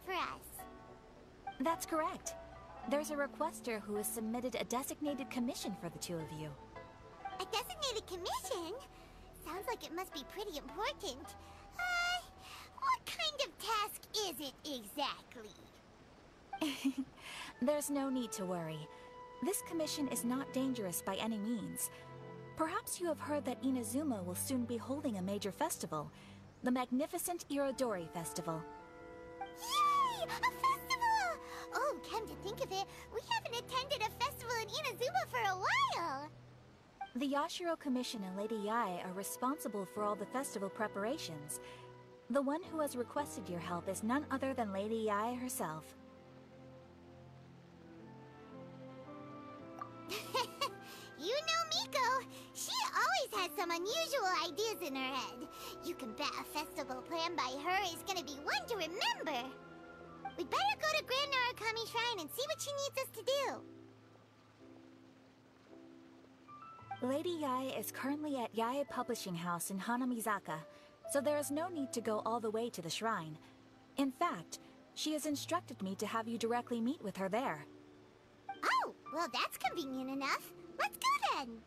for us. That's correct. There's a requester who has submitted a designated commission for the two of you. A designated commission? Sounds like it must be pretty important. What kind of task is it exactly? There's no need to worry. This commission is not dangerous by any means. Perhaps you have heard that Inazuma will soon be holding a major festival, the magnificent Irodori Festival. Yay! A festival! Oh, come to think of it, we haven't attended a festival in Inazuma for a while! The Yashiro Commission and Lady Yae are responsible for all the festival preparations. The one who has requested your help is none other than Lady Yae herself. You know Miko! She always has some unusual ideas in her head. You can bet a festival planned by her is gonna be one to remember. We'd better go to Grand Narukami Shrine and see what she needs us to do. Lady Yae is currently at Yae Publishing House in Hanamizaka, so there is no need to go all the way to the shrine. In fact, she has instructed me to have you directly meet with her there. Oh, well that's convenient enough. Let's go then!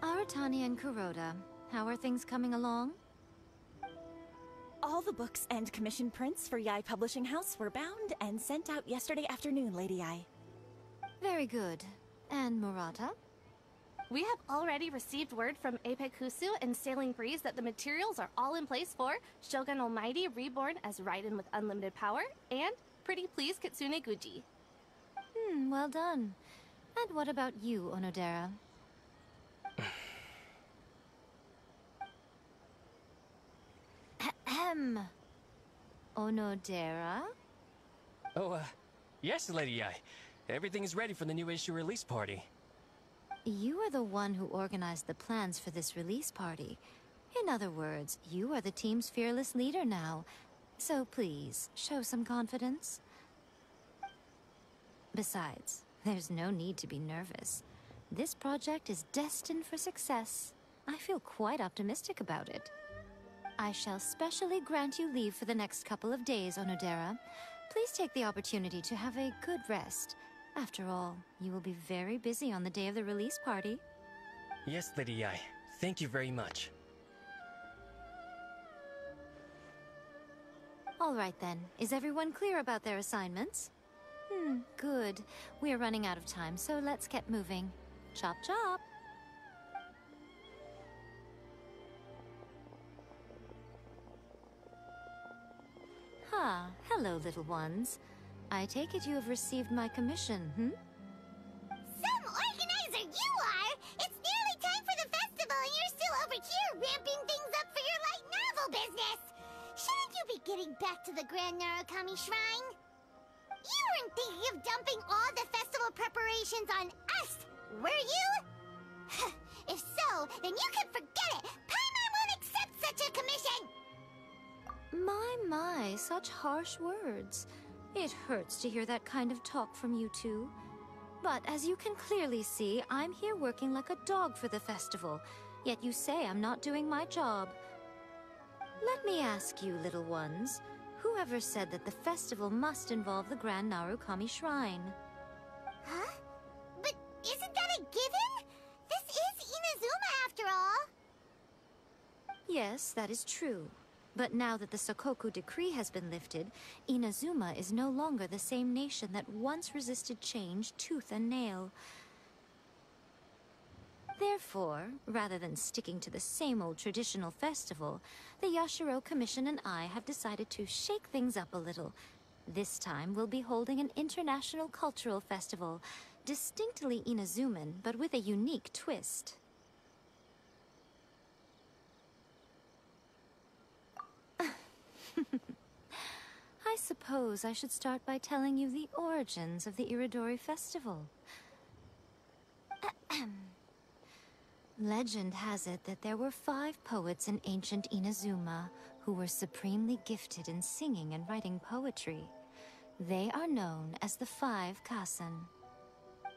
Aratani and Kuroda, how are things coming along? All the books and commission prints for Yae Publishing House were bound and sent out yesterday afternoon, Lady Yae. Very good. And Murata? We have already received word from Apekusu and Sailing Breeze that the materials are all in place for Shogun Almighty Reborn as Raiden with Unlimited Power and Pretty Please Kitsune Guji. Well done. And what about you, Onodera? Onodera? Oh, yes, Lady Yae. Everything is ready for the new issue release party. You are the one who organized the plans for this release party. In other words, you are the team's fearless leader now. So please, show some confidence. Besides, there's no need to be nervous. This project is destined for success. I feel quite optimistic about it. I shall specially grant you leave for the next couple of days, Onodera. Please take the opportunity to have a good rest. After all, you will be very busy on the day of the release party. Yes, Lady Yae. Thank you very much. All right then. Is everyone clear about their assignments? Good. We are running out of time, so let's get moving. Chop chop! Hello, little ones. I take it you have received my commission, Some organizer you are! It's nearly time for the festival and you're still over here ramping things up for your light novel business! Shouldn't you be getting back to the Grand Narukami Shrine? You weren't thinking of dumping all the festival preparations on us, were you? If so, then you can forget it! Paimon won't accept such a commission! My, such harsh words. It hurts to hear that kind of talk from you two. But as you can clearly see, I'm here working like a dog for the festival, yet you say I'm not doing my job. Let me ask you, little ones, whoever said that the festival must involve the Grand Narukami Shrine? Huh? But isn't that a given? This is Inazuma after all. Yes, that is true. But now that the Sokoku decree has been lifted, Inazuma is no longer the same nation that once resisted change tooth and nail. Therefore, rather than sticking to the same old traditional festival, the Yashiro Commission and I have decided to shake things up a little. This time we'll be holding an international cultural festival, distinctly Inazuman, but with a unique twist. I suppose I should start by telling you the origins of the Irodori festival. Legend has it that there were 5 poets in ancient Inazuma who were supremely gifted in singing and writing poetry. They are known as the 5 Kasen.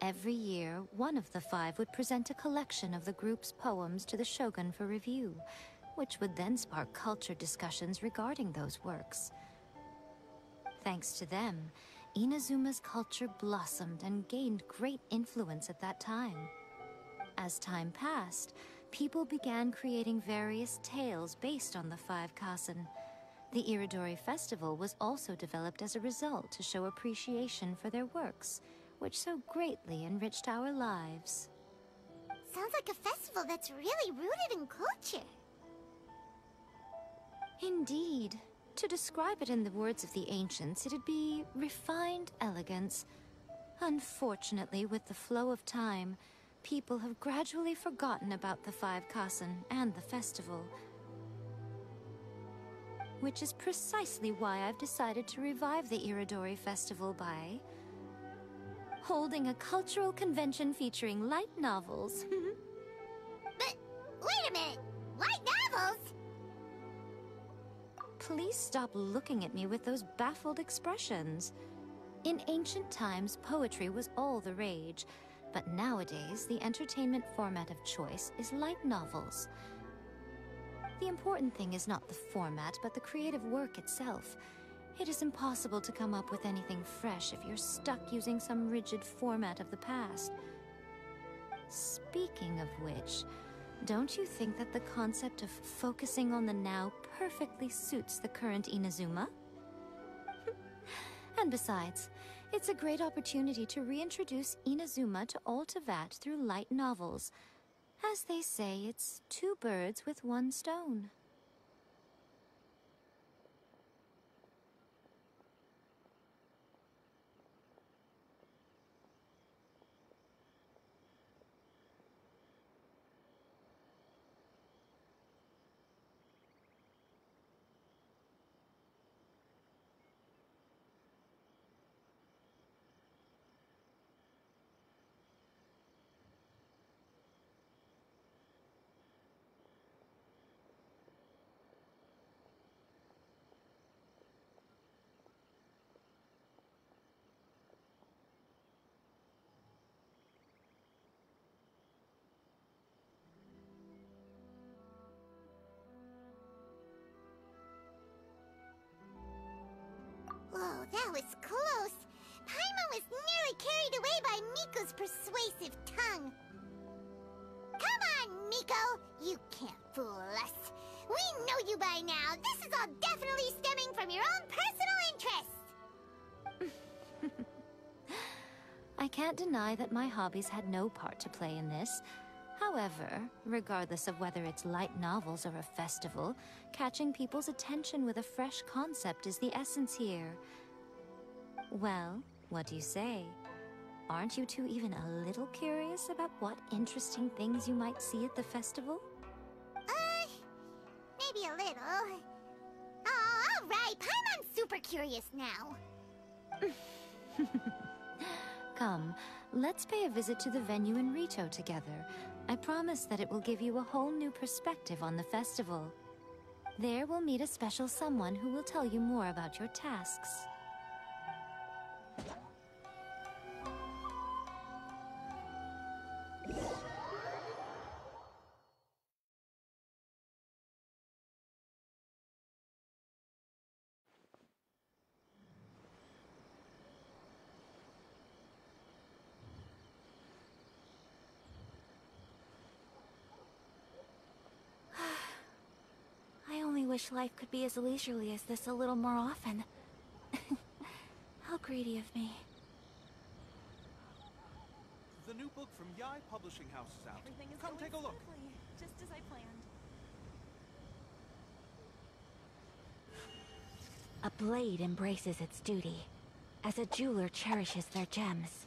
Every year, one of the 5 would present a collection of the group's poems to the shogun for review, which would then spark culture discussions regarding those works. Thanks to them, Inazuma's culture blossomed and gained great influence at that time. As time passed, people began creating various tales based on the 5 Kasen. The Irodori festival was also developed as a result to show appreciation for their works, which so greatly enriched our lives. Sounds like a festival that's really rooted in culture. Indeed. To describe it in the words of the ancients, it'd be refined elegance. Unfortunately, with the flow of time, people have gradually forgotten about the 5 Kasen and the festival. Which is precisely why I've decided to revive the Irodori festival by holding a cultural convention featuring light novels. But, wait a minute! Light novels? Please stop looking at me with those baffled expressions. In ancient times, poetry was all the rage, but nowadays, the entertainment format of choice is light novels. The important thing is not the format, but the creative work itself. It is impossible to come up with anything fresh if you're stuck using some rigid format of the past. Speaking of which, don't you think that the concept of focusing on the now perfectly suits the current Inazuma? And besides, it's a great opportunity to reintroduce Inazuma to Ultivat through light novels. As they say, it's 2 birds with 1 stone. Whoa, that was close! Paimon was nearly carried away by Miko's persuasive tongue. Come on, Miko! You can't fool us. We know you by now. This is all definitely stemming from your own personal interest. I can't deny that my hobbies had no part to play in this. However, regardless of whether it's light novels or a festival, catching people's attention with a fresh concept is the essence here. Well, what do you say? Aren't you two even a little curious about what interesting things you might see at the festival? Maybe a little. Oh, all right. Paimon's super curious now. Come, let's pay a visit to the venue in Rito together. I promise that it will give you a whole new perspective on the festival. There we'll meet a special someone who will tell you more about your tasks. I only wish life could be as leisurely as this a little more often. How greedy of me. The new book from Yai Publishing House is out. Come take a look. Just as I planned. A blade embraces its duty, as a jeweler cherishes their gems.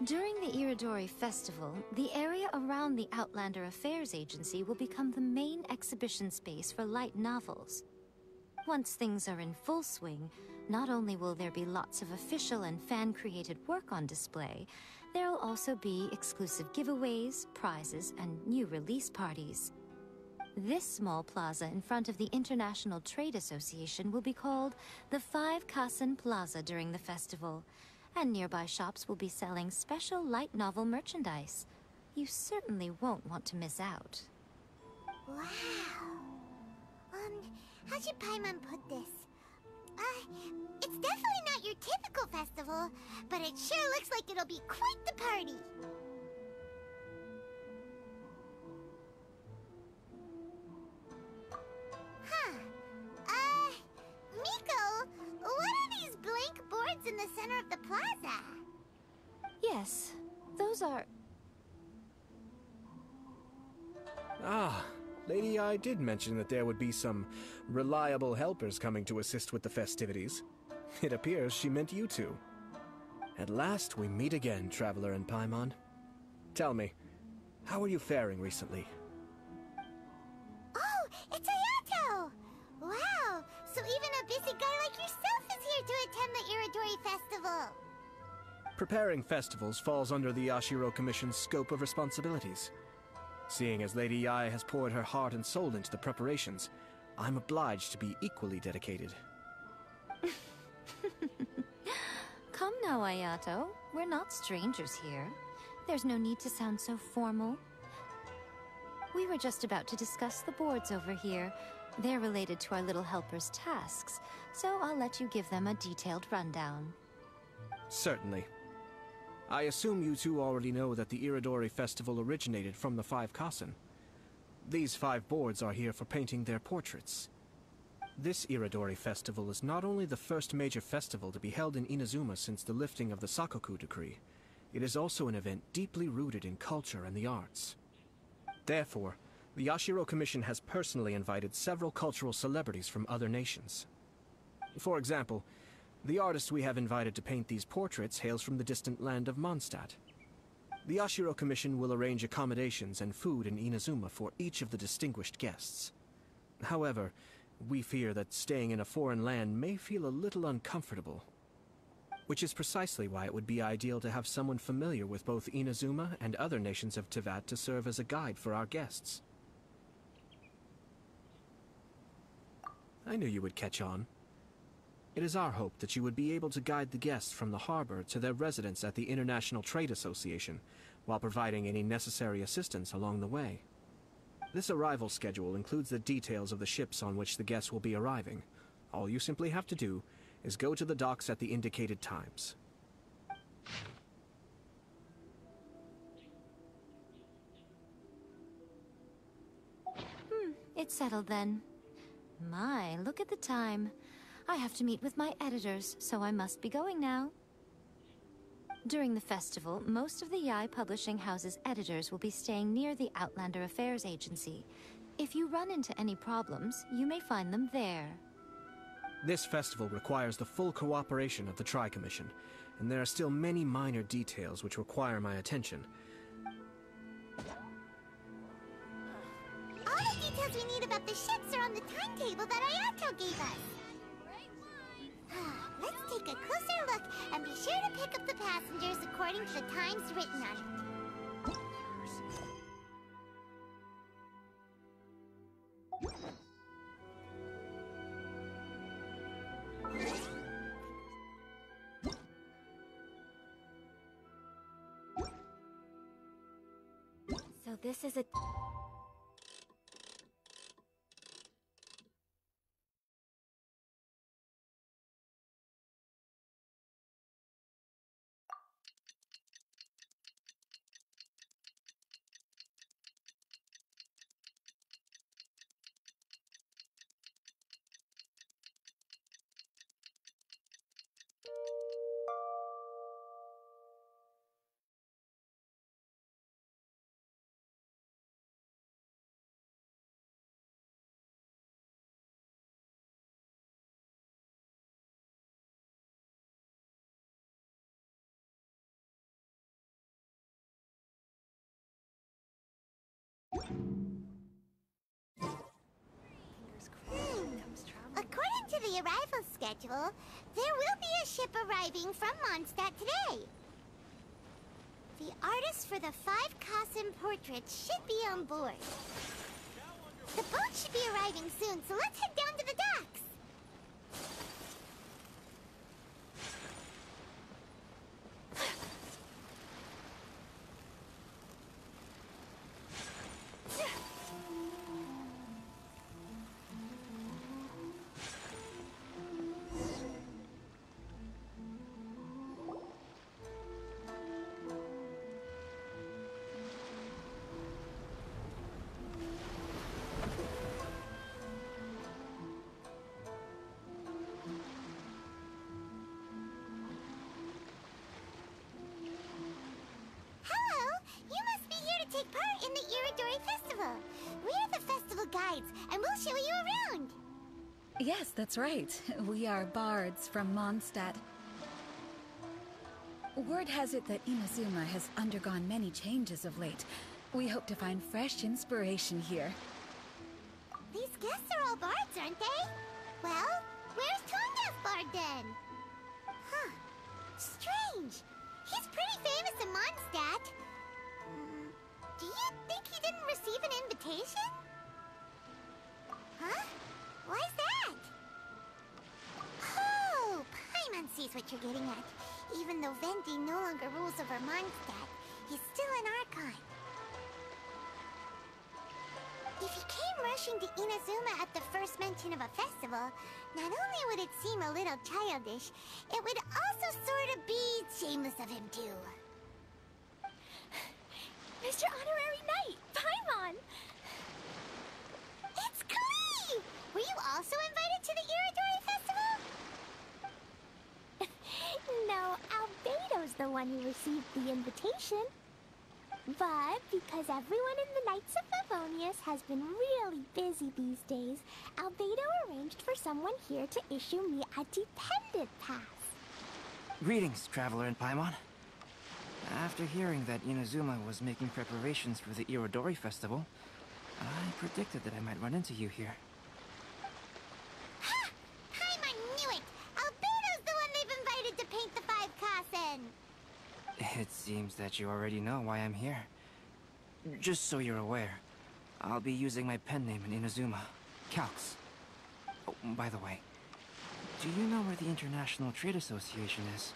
During the Irodori Festival, the area around the Outlander Affairs Agency will become the main exhibition space for light novels. Once things are in full swing, not only will there be lots of official and fan-created work on display, there will also be exclusive giveaways, prizes, and new release parties. This small plaza in front of the International Trade Association will be called the 5 Kasen Plaza during the festival, and nearby shops will be selling special light novel merchandise. You certainly won't want to miss out. Wow. How should Paimon put this? It's definitely not your typical festival, but it sure looks like it'll be quite the party. Miko, what are these blank boards in the center of the plaza? Yes, those are... Ah, Lady I did mention that there would be some reliable helpers coming to assist with the festivities. It appears she meant you two. At last we meet again, Traveler and Paimon. Tell me, how are you faring recently? Oh, it's Ayato! Wow, so even a busy guy like yourself is here to attend the Irodori Festival! Preparing festivals falls under the Yashiro Commission's scope of responsibilities. Seeing as Lady Yae has poured her heart and soul into the preparations, I'm obliged to be equally dedicated. Come now, Ayato. We're not strangers here. There's no need to sound so formal. We were just about to discuss the boards over here. They're related to our little helper's tasks, so I'll let you give them a detailed rundown. Certainly. I assume you two already know that the Irodori Festival originated from the 5 Kasen. These 5 boards are here for painting their portraits. This Irodori Festival is not only the first major festival to be held in Inazuma since the lifting of the Sakoku Decree, it is also an event deeply rooted in culture and the arts. Therefore, the Yashiro Commission has personally invited several cultural celebrities from other nations. For example, the artist we have invited to paint these portraits hails from the distant land of Mondstadt. The Yashiro Commission will arrange accommodations and food in Inazuma for each of the distinguished guests. However, we fear that staying in a foreign land may feel a little uncomfortable. Which is precisely why it would be ideal to have someone familiar with both Inazuma and other nations of Teyvat to serve as a guide for our guests. I knew you would catch on. It is our hope that you would be able to guide the guests from the harbor to their residence at the International Trade Association, while providing any necessary assistance along the way. This arrival schedule includes the details of the ships on which the guests will be arriving. All you simply have to do is go to the docks at the indicated times. It's settled then. My, look at the time. I have to meet with my editors, so I must be going now. During the festival, most of the Yae Publishing House's editors will be staying near the Outlander Affairs Agency. If you run into any problems, you may find them there. This festival requires the full cooperation of the Tri-Commission, and there are still many minor details which require my attention. All the details we need about the ships are on the timetable that Ayato gave us. Let's take a closer look and be sure to pick up the passengers according to the times written on it. So this is a... According to the arrival schedule, there will be a ship arriving from Mondstadt today. The artists for the 5 Kassen portraits should be on board. The boat should be arriving soon, so let's head down to the docks. Take part in the Irodori Festival. We're the festival guides, and we'll show you around. Yes, that's right. We are bards from Mondstadt. Word has it that Inazuma has undergone many changes of late. We hope to find fresh inspiration here. These guests are all bards, aren't they? Well, where's Tonga's bard then? Huh. Strange. He's pretty famous in Mondstadt. Do you think he didn't receive an invitation? Huh? Why's that? Oh, Paimon sees what you're getting at. Even though Venti no longer rules over Mondstadt, he's still an Archon. If he came rushing to Inazuma at the first mention of a festival, not only would it seem a little childish, it would also sort of be shameless of him too. Mr. Honorary Knight, Paimon! It's Klee! Were you also invited to the Irodori Festival? No, Albedo's the one who received the invitation. But because everyone in the Knights of Favonius has been really busy these days, Albedo arranged for someone here to issue me a dependent pass. Greetings, Traveler and Paimon. After hearing that Inazuma was making preparations for the Irodori Festival, I predicted that I might run into you here. Ha! Paimon knew it! Albedo's the one they've invited to paint the 5 Kassen! It seems that you already know why I'm here. Just so you're aware, I'll be using my pen name in Inazuma, Calx. Oh, by the way, do you know where the International Trade Association is?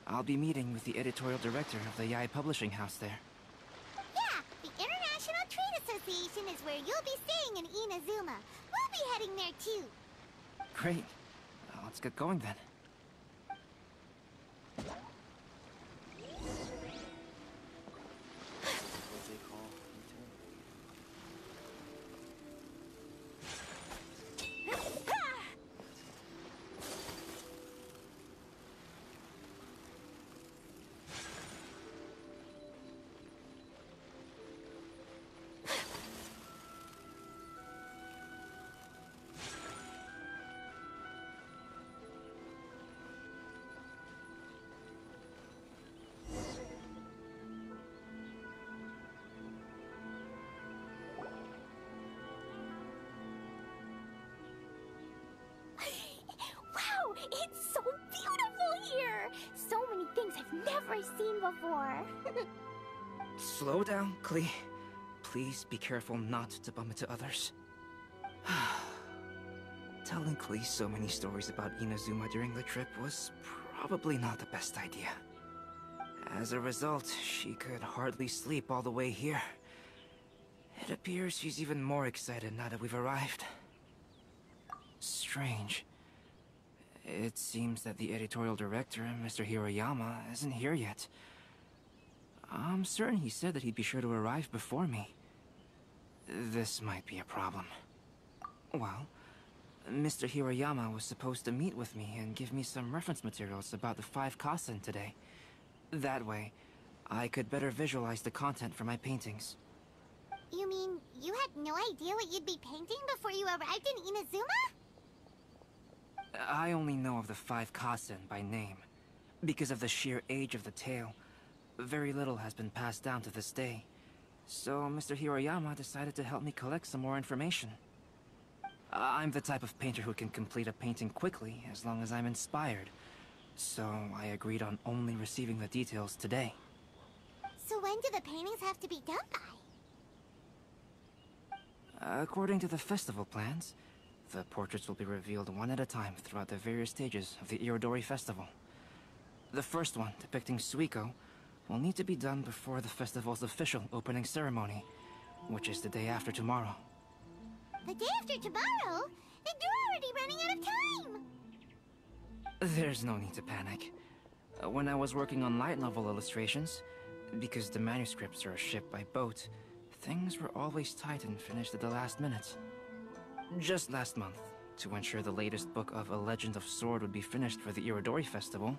I'll be meeting with the editorial director of the Yae publishing house there. Yeah, the International Trade Association is where you'll be staying in Inazuma. We'll be heading there too. Great. Let's get going then. Wow, it's so beautiful here! So many things I've never seen before. Slow down, Klee. Please be careful not to bump into others. Telling Klee so many stories about Inazuma during the trip was probably not the best idea. As a result, she could hardly sleep all the way here. It appears she's even more excited now that we've arrived. Strange. It seems that the editorial director, Mr. Hiroyama, isn't here yet. I'm certain he said that he'd be sure to arrive before me. This might be a problem. Well, Mr. Hiroyama was supposed to meet with me and give me some reference materials about the 5 Kassen today. That way, I could better visualize the content for my paintings. You mean you had no idea what you'd be painting before you arrived in Inazuma? I only know of the 5 Kassen by name. Because of the sheer age of the tale, very little has been passed down to this day. So Mr. Hiroyama decided to help me collect some more information. I'm the type of painter who can complete a painting quickly as long as I'm inspired. So I agreed on only receiving the details today. So when do the paintings have to be done by? According to the festival plans, the portraits will be revealed one at a time throughout the various stages of the Irodori festival. The first one, depicting Suiko, will need to be done before the festival's official opening ceremony, which is the day after tomorrow. The day after tomorrow? Then you're already running out of time! There's no need to panic. When I was working on light novel illustrations, because the manuscripts are shipped by boat, things were always tight and finished at the last minute. Just last month, to ensure the latest book of A Legend of Sword would be finished for the Irodori Festival,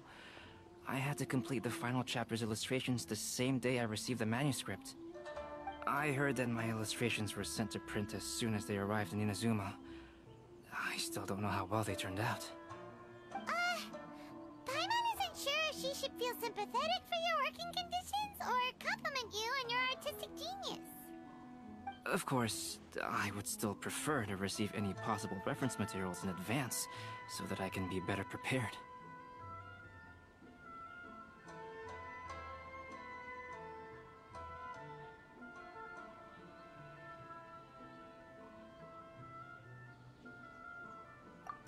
I had to complete the final chapter's illustrations the same day I received the manuscript. I heard that my illustrations were sent to print as soon as they arrived in Inazuma. I still don't know how well they turned out. Paimon isn't sure if she should feel sympathetic for your working conditions or compliment you on your artistic genius. Of course, I would still prefer to receive any possible reference materials in advance, so that I can be better prepared.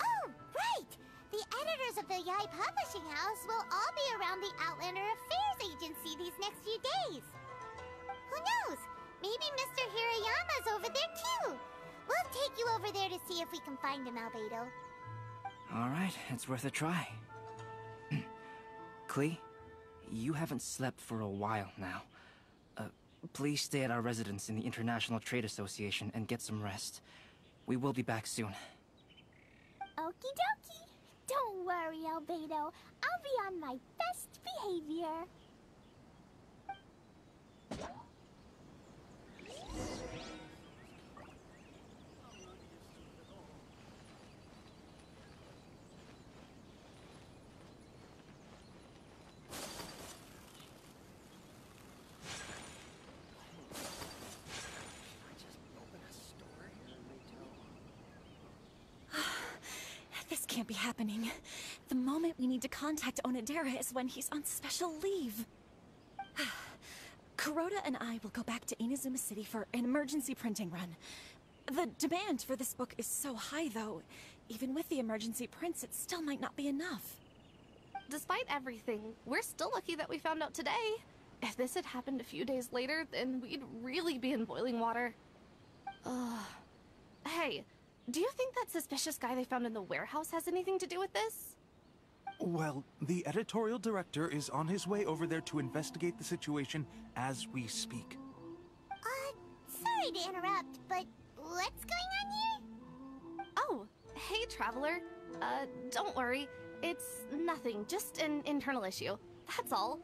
Oh, right! The editors of the Yai Publishing House will all be around the Outlander Affairs Agency these next few days. Who knows? Maybe Mr. Hirayama's over there too. We'll take you over there to see if we can find him, Albedo. Alright, it's worth a try. Klee, you haven't slept for a while now. Please stay at our residence in the International Trade Association and get some rest. We will be back soon. Okie dokie. Don't worry, Albedo. I'll be on my best behavior. This can't be happening. The moment we need to contact Onodera is when he's on special leave. Kuroda and I will go back to Inazuma City for an emergency printing run. The demand for this book is so high, though. Even with the emergency prints, it still might not be enough. Despite everything, we're still lucky that we found out today. If this had happened a few days later, then we'd really be in boiling water. Hey, do you think that suspicious guy they found in the warehouse has anything to do with this? Well, the editorial director is on his way over there to investigate the situation as we speak. Sorry to interrupt, but what's going on here? Oh, hey, Traveler. Don't worry. It's nothing, just an internal issue. That's all.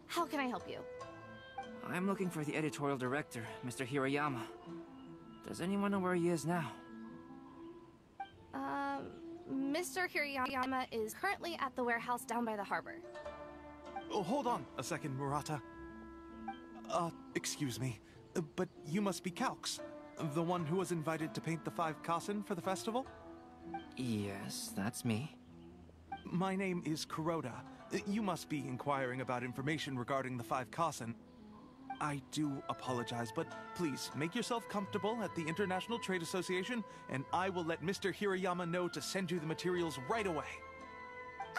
How can I help you? I'm looking for the editorial director, Mr. Hiroyama. Does anyone know where he is now? Mr. Hirayama is currently at the warehouse down by the harbor. Oh, hold on a second, Murata. Excuse me, but you must be Calx, the one who was invited to paint the 5 Kasen for the festival? Yes, that's me. My name is Kuroda. You must be inquiring about information regarding the 5 Kasen. I do apologize, but please make yourself comfortable at the International Trade Association, and I will let Mr. Hirayama know to send you the materials right away.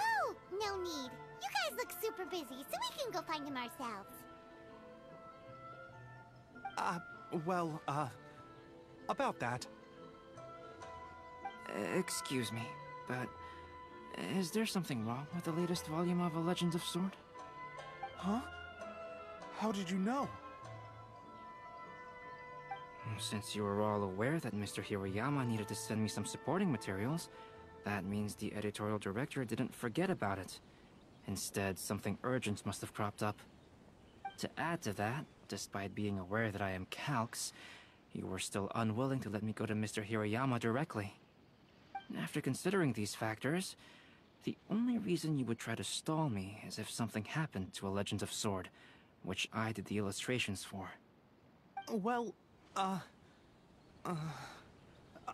Oh, no need. You guys look super busy, so we can go find him ourselves. About that. Excuse me, but is there something wrong with the latest volume of A Legend of Sword? Huh? How did you know? Since you were all aware that Mr. Hiroyama needed to send me some supporting materials, that means the editorial director didn't forget about it. Instead, something urgent must have cropped up. To add to that, despite being aware that I am Calx, you were still unwilling to let me go to Mr. Hiroyama directly. After considering these factors, the only reason you would try to stall me is if something happened to A Legend of Sword, which I did the illustrations for. Well,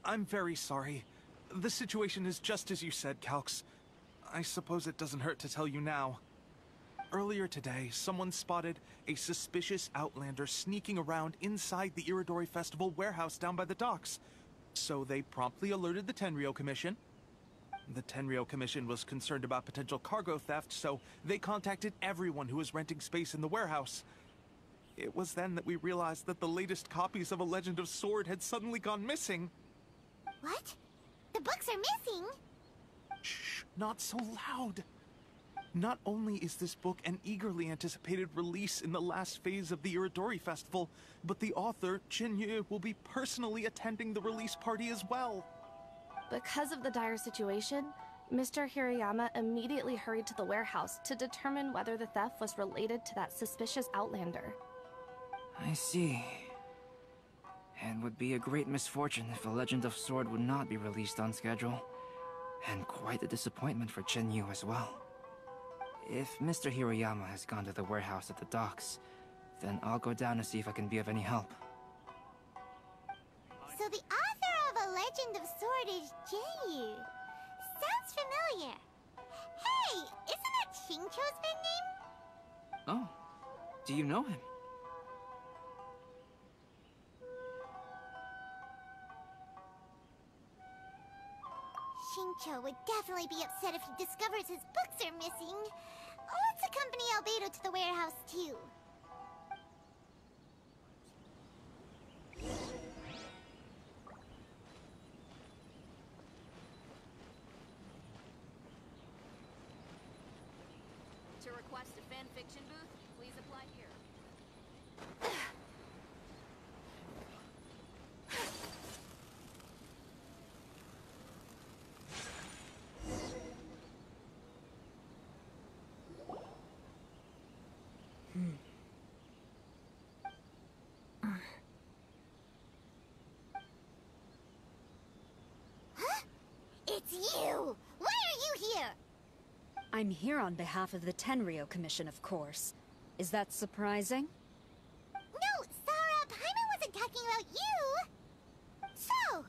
I'm very sorry. The situation is just as you said, Calx. I suppose it doesn't hurt to tell you now. Earlier today, someone spotted a suspicious outlander sneaking around inside the Irodori Festival warehouse down by the docks. So they promptly alerted the Tenryou Commission. The Tenryou Commission was concerned about potential cargo theft, so they contacted everyone who was renting space in the warehouse. It was then that we realized that the latest copies of A Legend of Sword had suddenly gone missing. What? The books are missing? Shh, not so loud. Not only is this book an eagerly anticipated release in the last phase of the Irodori Festival, but the author, GENSHIN, will be personally attending the release party as well. Because of the dire situation, Mr. Hirayama immediately hurried to the warehouse to determine whether the theft was related to that suspicious outlander. I see. It would be a great misfortune if A Legend of Sword would not be released on schedule. And quite a disappointment for GENSHIN as well. If Mr. Hirayama has gone to the warehouse at the docks, then I'll go down to see if I can be of any help. So the author of A Legend of Sword is GENSHIN. Sounds familiar. Hey, isn't that Xingqiu's pen name? Oh, do you know him? Xingqiu would definitely be upset if he discovers his books are missing. Let's accompany Albedo to the warehouse, too. To request a fanfiction booth, please apply here. It's you! Why are you here? I'm here on behalf of the Tenryou Commission, of course. Is that surprising? No, Sarah, Paimon wasn't talking about you! So,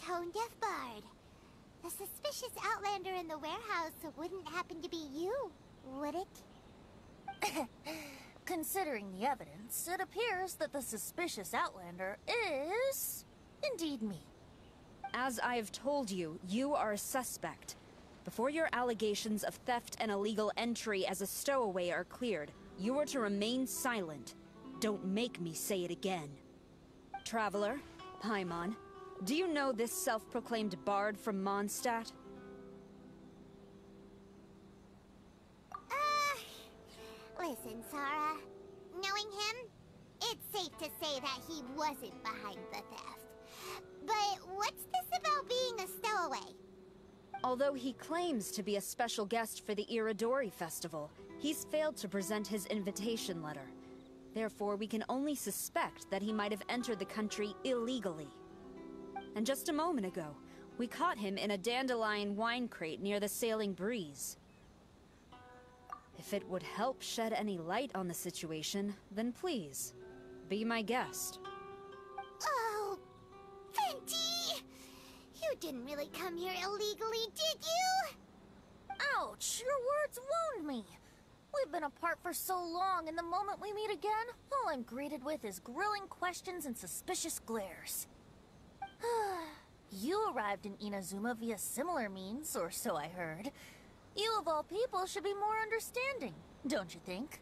Tone-Deaf Bard. The suspicious outlander in the warehouse wouldn't happen to be you, would it? Considering the evidence, it appears that the suspicious outlander is indeed me. As I have told you, you are a suspect. Before your allegations of theft and illegal entry as a stowaway are cleared, you are to remain silent. Don't make me say it again. Traveler, Paimon, do you know this self-proclaimed bard from Mondstadt? Listen, Sarah. Knowing him, it's safe to say that he wasn't behind the theft. But what's this about being a stowaway? Although he claims to be a special guest for the Irodori Festival, he's failed to present his invitation letter. Therefore, we can only suspect that he might have entered the country illegally. And just a moment ago, we caught him in a dandelion wine crate near the Sailing Breeze. If it would help shed any light on the situation, then please, be my guest. Oh, Fenty! You didn't really come here illegally, did you? Ouch, your words wound me. We've been apart for so long, and the moment we meet again, all I'm greeted with is grilling questions and suspicious glares. You arrived in Inazuma via similar means, or so I heard. You of all people should be more understanding, don't you think?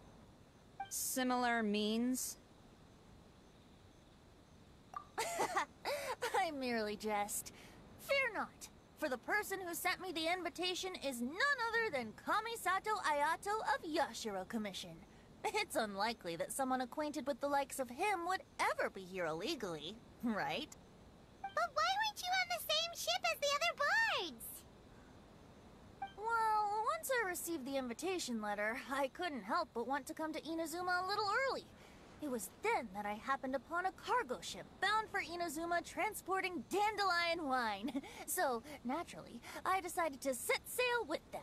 Similar means? I merely jest. Fear not, for the person who sent me the invitation is none other than Kamisato Ayato of Yashiro Commission. It's unlikely that someone acquainted with the likes of him would ever be here illegally, right? But why weren't you on the same ship as the other bards? Well, once I received the invitation letter, I couldn't help but want to come to Inazuma a little early. It was then that I happened upon a cargo ship bound for Inazuma transporting dandelion wine. So, naturally, I decided to set sail with them.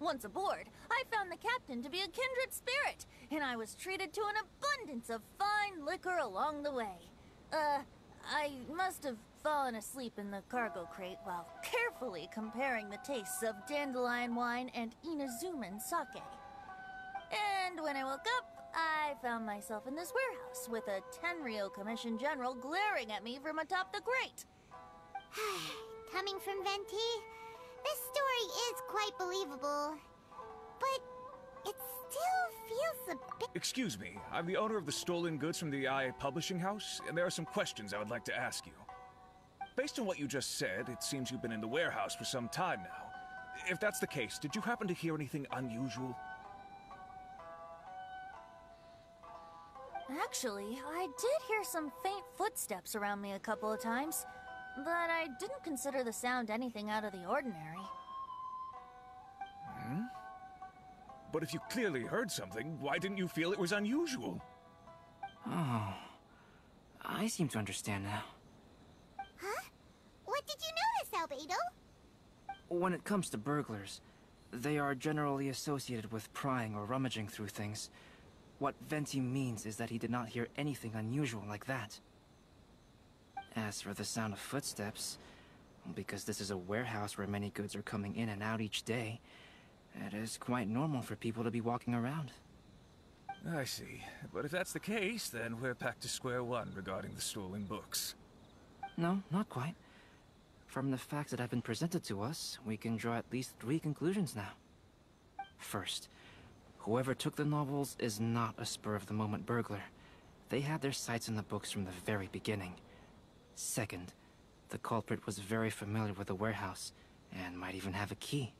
Once aboard, I found the captain to be a kindred spirit, and I was treated to an abundance of fine liquor along the way. I must have fallen asleep in the cargo crate while carefully comparing the tastes of dandelion wine and Inazuman sake. And when I woke up, I found myself in this warehouse with a Tenryo Commission General glaring at me from atop the grate. Coming from Venti, this story is quite believable, but it still feels a bit... Excuse me, I'm the owner of the stolen goods from the IA Publishing House, and there are some questions I would like to ask you. Based on what you just said, it seems you've been in the warehouse for some time now. If that's the case, did you happen to hear anything unusual? Actually, I did hear some faint footsteps around me a couple of times, but I didn't consider the sound anything out of the ordinary. Hmm? But if you clearly heard something, why didn't you feel it was unusual? Oh, I seem to understand now. Huh? What did you notice, Albedo? When it comes to burglars, they are generally associated with prying or rummaging through things. What Venti means is that he did not hear anything unusual like that. As for the sound of footsteps, because this is a warehouse where many goods are coming in and out each day, it is quite normal for people to be walking around. I see. But if that's the case, then we're back to square one regarding the stolen books. No, not quite. From the facts that have been presented to us, we can draw at least 3 conclusions now. First, whoever took the novels is not a spur-of-the-moment burglar. They had their sights on the books from the very beginning. Second, the culprit was very familiar with the warehouse, and might even have a key.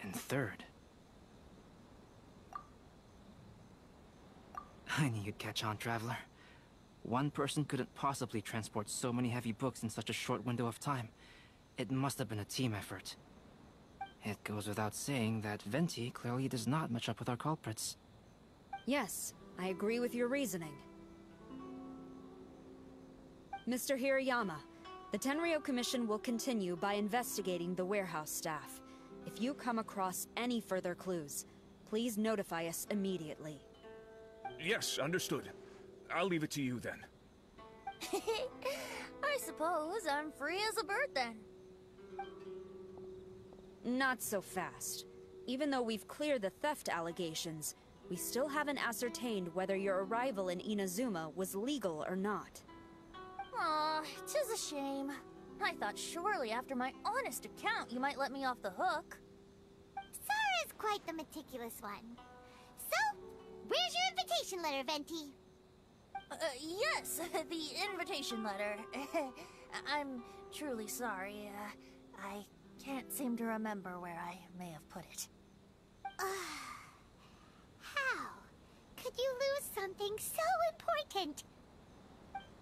And third... I knew you'd catch on, Traveler. One person couldn't possibly transport so many heavy books in such a short window of time. It must have been a team effort. It goes without saying that Venti clearly does not match up with our culprits. Yes, I agree with your reasoning. Mr. Hirayama, the Tenryo Commission will continue by investigating the warehouse staff. If you come across any further clues, please notify us immediately. Yes, understood. I'll leave it to you then. I suppose I'm free as a bird then. Not so fast. Even though we've cleared the theft allegations, we still haven't ascertained whether your arrival in Inazuma was legal or not. Aw, 'tis a shame. I thought surely after my honest account you might let me off the hook. Sara's quite the meticulous one. So, where's your invitation letter, Venti? Yes, the invitation letter. I'm truly sorry. I can't seem to remember where I may have put it. How could you lose something so important?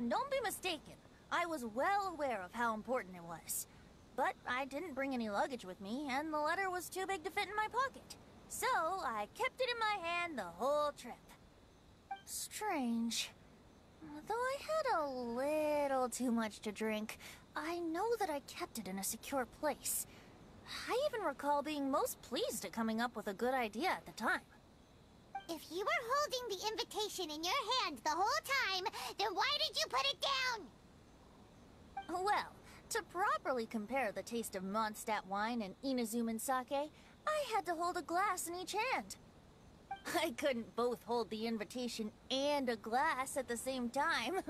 Don't be mistaken. I was well aware of how important it was. But I didn't bring any luggage with me, and the letter was too big to fit in my pocket. So I kept it in my hand the whole trip. Strange. Though I had a little too much to drink, I know that I kept it in a secure place. I even recall being most pleased at coming up with a good idea at the time. If you were holding the invitation in your hand the whole time, then why did you put it down? Well, to properly compare the taste of Mondstadt wine and Inazuman sake, I had to hold a glass in each hand. I couldn't both hold the invitation and a glass at the same time.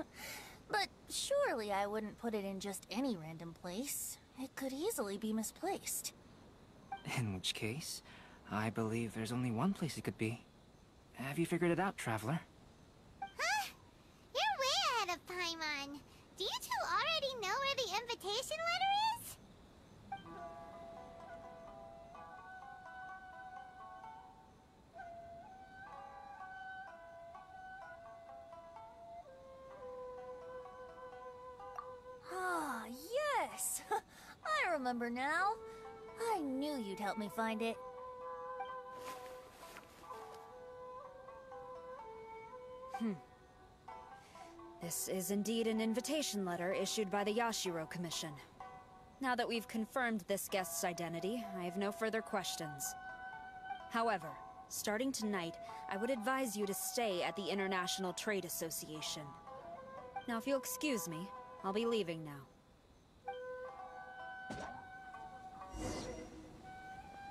But surely I wouldn't put it in just any random place. It could easily be misplaced. In which case, I believe there's only one place it could be. Have you figured it out, Traveler? Huh? You're way ahead of Paimon. Do you two already know where the invitation letter is? Ah, yes! I remember now. I knew you'd help me find it. This is indeed an invitation letter issued by the Yashiro Commission. Now that we've confirmed this guest's identity, I have no further questions. However, starting tonight, I would advise you to stay at the International Trade Association. Now, if you'll excuse me, I'll be leaving now.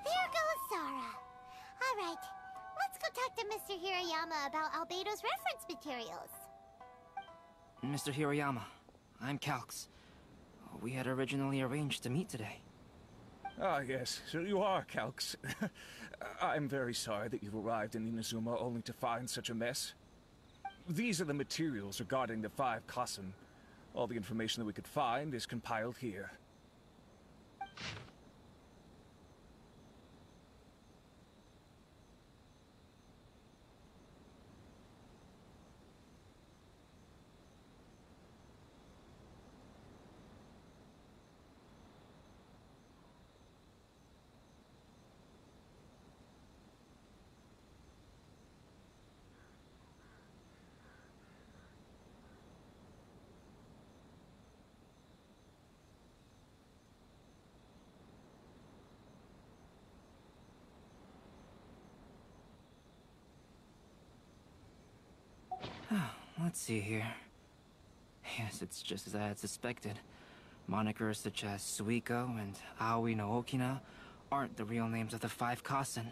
There goes Sara. All right, let's go talk to Mr. Hirayama about Albedo's reference materials. Mr. Hiroyama, I'm Calx. We had originally arranged to meet today. Ah, yes, so you are Calx. I'm very sorry that you've arrived in Inazuma only to find such a mess. These are the materials regarding the 5 Kasen. All the information that we could find is compiled here. Let's see here. Yes, it's just as I had suspected. Monikers such as Suiko and Aoi no Okina aren't the real names of the 5 Kasen.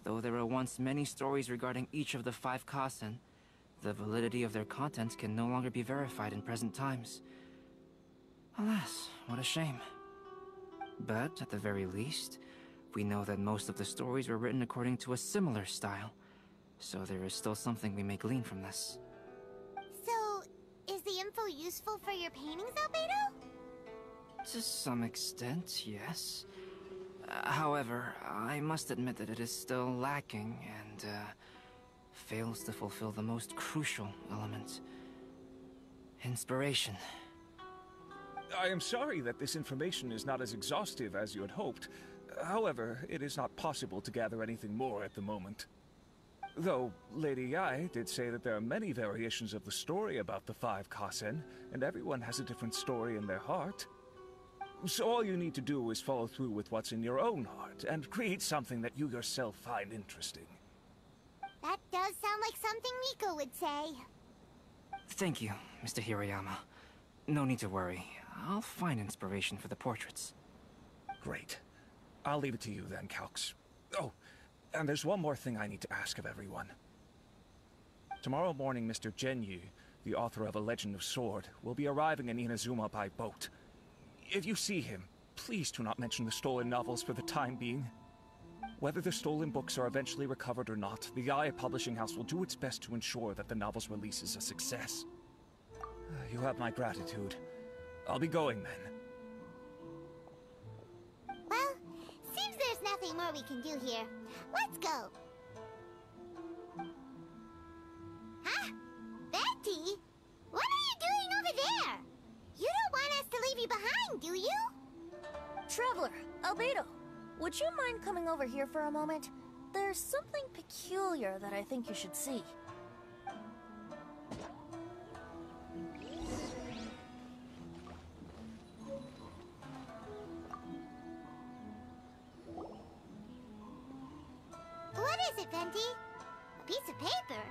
Though there were once many stories regarding each of the 5 Kasen, the validity of their contents can no longer be verified in present times. Alas, what a shame. But, at the very least, we know that most of the stories were written according to a similar style. So there is still something we may glean from this. So, is the info useful for your paintings, Albedo? To some extent, yes. However, I must admit that it is still lacking and fails to fulfill the most crucial element. Inspiration. I am sorry that this information is not as exhaustive as you had hoped. However, it is not possible to gather anything more at the moment. Though, Lady Yae did say that there are many variations of the story about the 5 Kasen, and everyone has a different story in their heart. So all you need to do is follow through with what's in your own heart, and create something that you yourself find interesting. That does sound like something Miko would say. Thank you, Mr. Hirayama. No need to worry. I'll find inspiration for the portraits. Great. I'll leave it to you then, Calx. Oh, and there's one more thing I need to ask of everyone. Tomorrow morning, Mr. Genyu, the author of A Legend of Sword, will be arriving in Inazuma by boat. If you see him, please do not mention the stolen novels for the time being. Whether the stolen books are eventually recovered or not, the Yae Publishing House will do its best to ensure that the novel's release is a success. You have my gratitude. I'll be going then. Well, seems there's nothing more we can do here. Let's go. Huh? Betty? What are you doing over there? You don't want us to leave you behind, do you? Traveler, Albedo, would you mind coming over here for a moment? There's something peculiar that I think you should see. What is it, Venti? A piece of paper?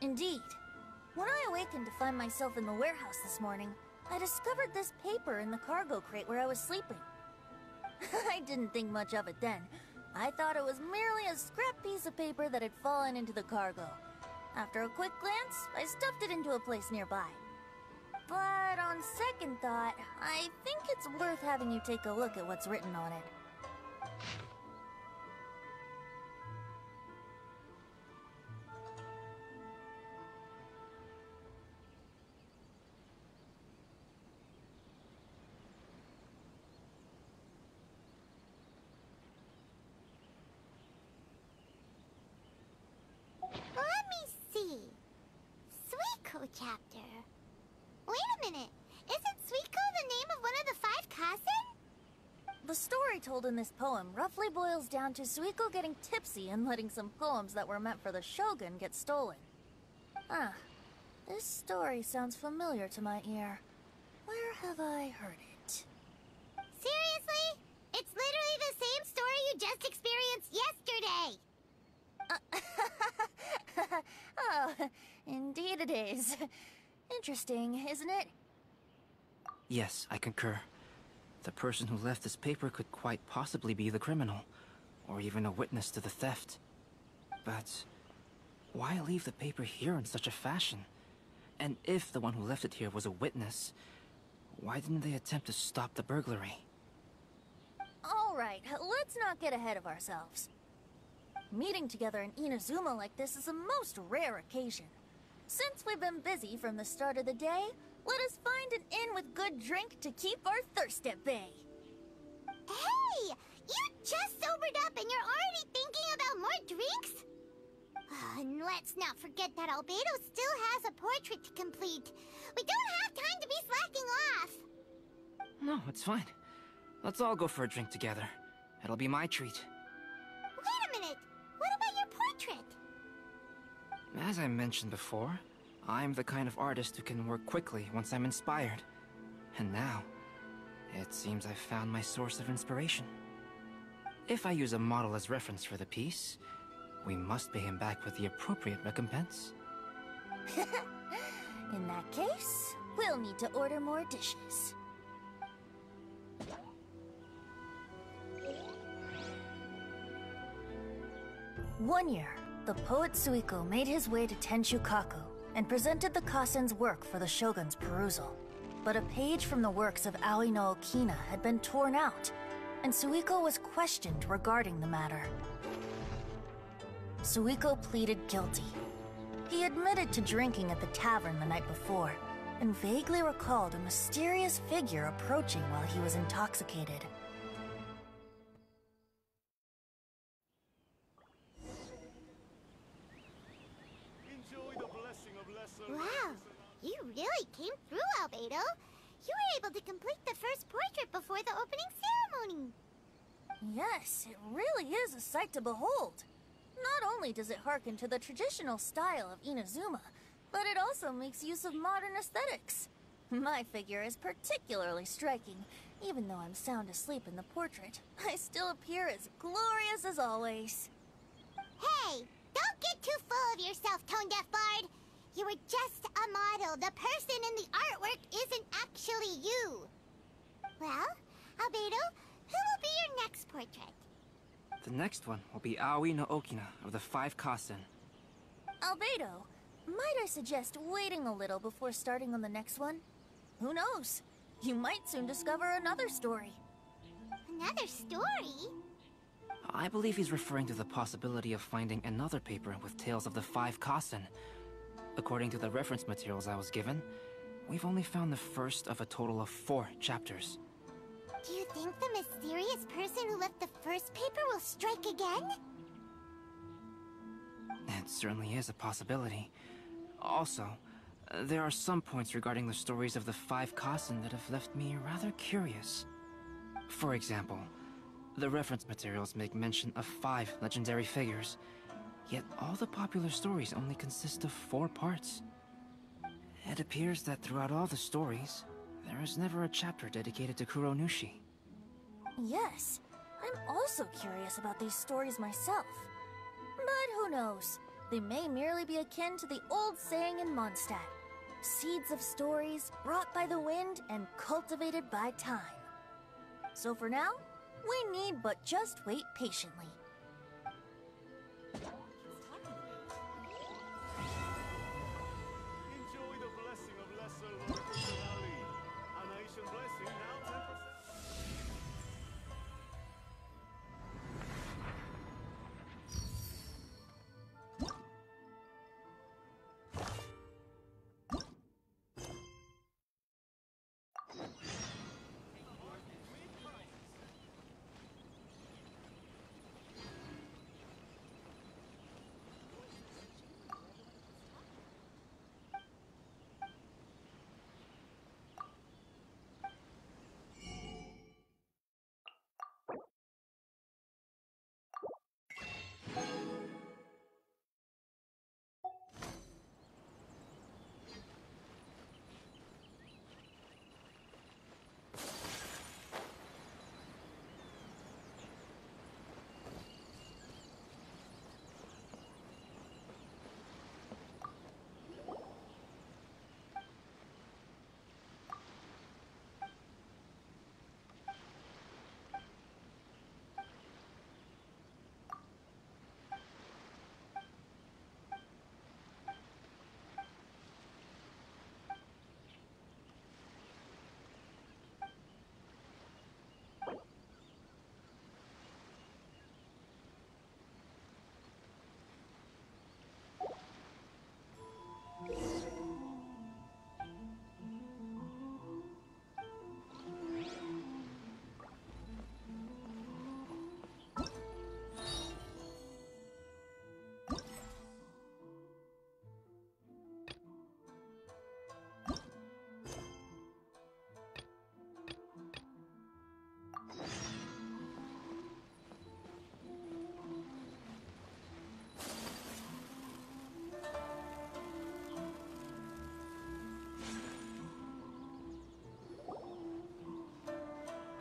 Indeed. When I awakened to find myself in the warehouse this morning, I discovered this paper in the cargo crate where I was sleeping. I didn't think much of it then. I thought it was merely a scrap piece of paper that had fallen into the cargo. After a quick glance, I stuffed it into a place nearby. But on second thought, I think it's worth having you take a look at what's written on it. Let me see. Suiko chapter. Wait a minute. Isn't Suiko the name of one of the 5 Kasen? The story told in this poem roughly boils down to Suiko getting tipsy and letting some poems that were meant for the Shogun get stolen. Ah, this story sounds familiar to my ear. Where have I heard it? Seriously? It's literally the same interesting, isn't it? Yes, I concur. The person who left this paper could quite possibly be the criminal, or even a witness to the theft. But why leave the paper here in such a fashion? And if the one who left it here was a witness, why didn't they attempt to stop the burglary? Alright, let's not get ahead of ourselves. Meeting together in Inazuma like this is a most rare occasion. Since we've been busy from the start of the day, let us find an inn with good drink to keep our thirst at bay. Hey! You just sobered up and you're already thinking about more drinks? And let's not forget that Albedo still has a portrait to complete. We don't have time to be slacking off. No, it's fine. Let's all go for a drink together. It'll be my treat. Wait a minute! What about your portrait? As I mentioned before, I'm the kind of artist who can work quickly once I'm inspired. And now, it seems I've found my source of inspiration. If I use a model as reference for the piece, we must pay him back with the appropriate recompense. In that case, we'll need to order more dishes. One year, the poet Suiko made his way to Tenshukaku and presented the Kasen's work for the shogun's perusal. But a page from the works of Aoi no Okina had been torn out, and Suiko was questioned regarding the matter. Suiko pleaded guilty. He admitted to drinking at the tavern the night before, and vaguely recalled a mysterious figure approaching while he was intoxicated. Wow, you really came through, Albedo. You were able to complete the first portrait before the opening ceremony. Yes, it really is a sight to behold. Not only does it harken to the traditional style of Inazuma, but it also makes use of modern aesthetics. My figure is particularly striking. Even though I'm sound asleep in the portrait, I still appear as glorious as always. Hey, don't get too full of yourself, Tone Deaf Bard. You were just a model. The person in the artwork isn't actually you. Well, Albedo, who will be your next portrait? The next one will be Aoi no Okina of the 5 Kasen. Albedo, might I suggest waiting a little before starting on the next one? Who knows? You might soon discover another story. Another story? I believe he's referring to the possibility of finding another paper with tales of the 5 Kasen. According to the reference materials I was given, we've only found the first of a total of 4 chapters. Do you think the mysterious person who left the first paper will strike again? It certainly is a possibility. Also, there are some points regarding the stories of the 5 Kasen that have left me rather curious. For example, the reference materials make mention of 5 legendary figures, yet all the popular stories only consist of 4 parts. It appears that throughout all the stories, there is never a chapter dedicated to Kuronushi. Yes, I'm also curious about these stories myself. But who knows? They may merely be akin to the old saying in Mondstadt. Seeds of stories brought by the wind and cultivated by time. So for now, we need but just wait patiently. Enjoy the blessing of Lesser Lord Kusanali. An Ancient blessing now 10%.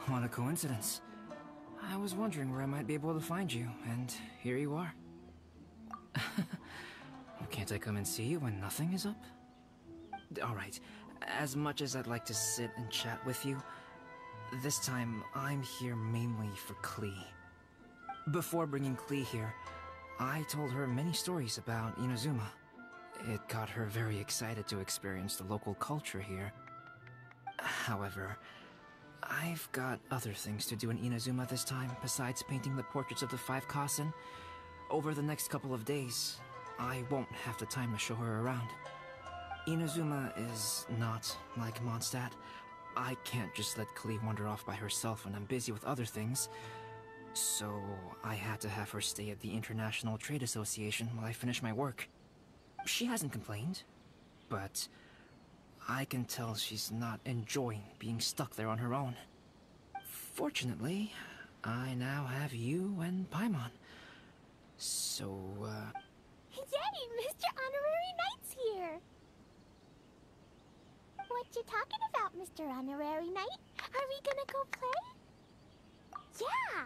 What a coincidence. I was wondering where I might be able to find you, and here you are. Can't I come and see you when nothing is up? Alright, as much as I'd like to sit and chat with you, this time I'm here mainly for Klee. Before bringing Klee here, I told her many stories about Inazuma. It got her very excited to experience the local culture here. However, I've got other things to do in Inazuma this time besides painting the portraits of the 5 Kasen. Over the next couple of days, I won't have the time to show her around. Inazuma is not like Mondstadt. I can't just let Klee wander off by herself when I'm busy with other things. So I had to have her stay at the International Trade Association while I finish my work. She hasn't complained, but I can tell she's not enjoying being stuck there on her own. Fortunately, I now have you and Paimon. So, Yay! Mr. Honorary Knight's here! What you talking about, Mr. Honorary Knight? Are we gonna go play? Yeah!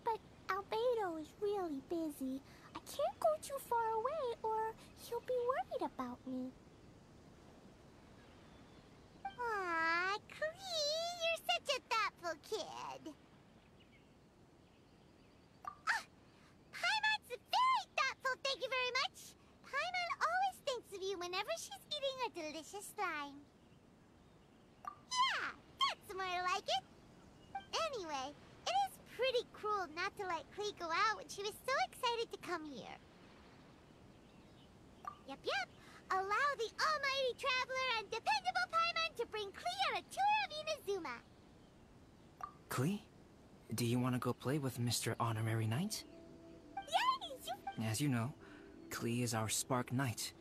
But Albedo is really busy. I can't go too far away or he'll be worried about me. Aw, Klee, you're such a thoughtful kid. Paimon's very thoughtful, thank you very much. Paimon always thinks of you whenever she's eating a delicious slime. Yeah, that's more like it. Anyway, it is pretty cruel not to let Klee go out when she was so excited to come here. Yep. Allow the almighty traveler and dependable Paimon to bring Klee on a tour of Inazuma. Klee? Do you want to go play with Mr. Honorary Knight? Yay! As you know, Klee is our Spark Knight.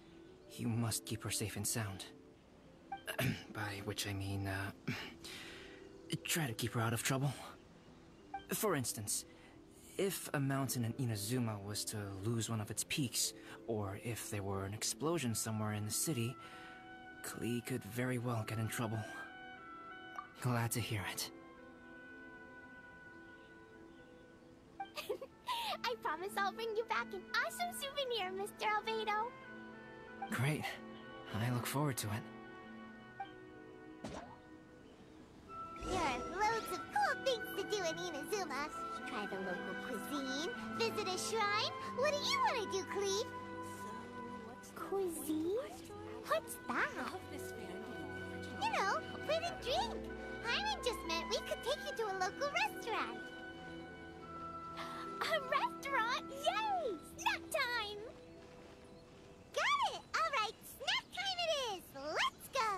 You must keep her safe and sound. By which I mean, try to keep her out of trouble. For instance, if a mountain in Inazuma was to lose one of its peaks, or if there were an explosion somewhere in the city, Klee could very well get in trouble. Glad to hear it. I promise I'll bring you back an awesome souvenir, Mr. Albedo. Great. I look forward to it. There are loads of cool things to do in Inazuma. Try the local cuisine, visit a shrine. What do you want to do, Klee? Cuisine? What's that? You know, food and drink. Paimon just meant we could take you to a local restaurant. A restaurant? Yay! Snack time! Got it! All right, snack time it is. Let's go.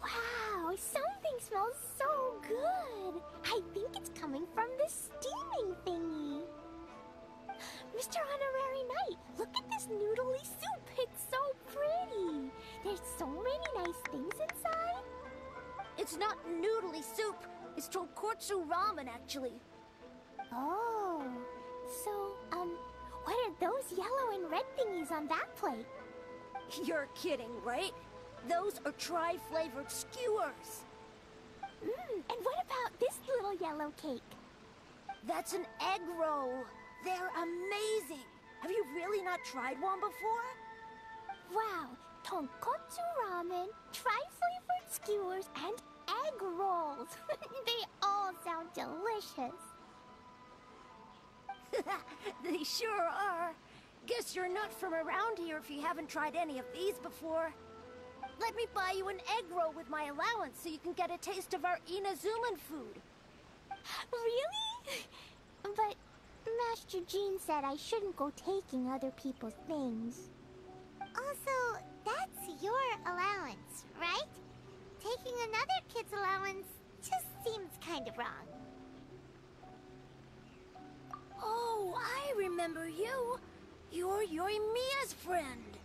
Wow, something smells so good. I think it's coming from this steaming thingy. Mr. Honorary Knight, look at this noodly soup. It's so pretty. There's so many nice things inside. It's not noodly soup. It's tonkotsu ramen, actually. Oh, so, what are those yellow and red thingies on that plate? You're kidding, right? Those are tri-flavored skewers. And what about this little yellow cake? That's an egg roll. They're amazing. Have you really not tried one before? Wow, tonkotsu ramen, tri-flavored skewers, and egg rolls. They all sound delicious. They sure are. Guess you're not from around here if you haven't tried any of these before. Let me buy you an egg roll with my allowance so you can get a taste of our Inazuman food. Really? But Master Jean said I shouldn't go taking other people's things. Also, that's your allowance, right? Taking another kid's allowance just seems kind of wrong. Oh, I remember you. You're Yoimiya's friend.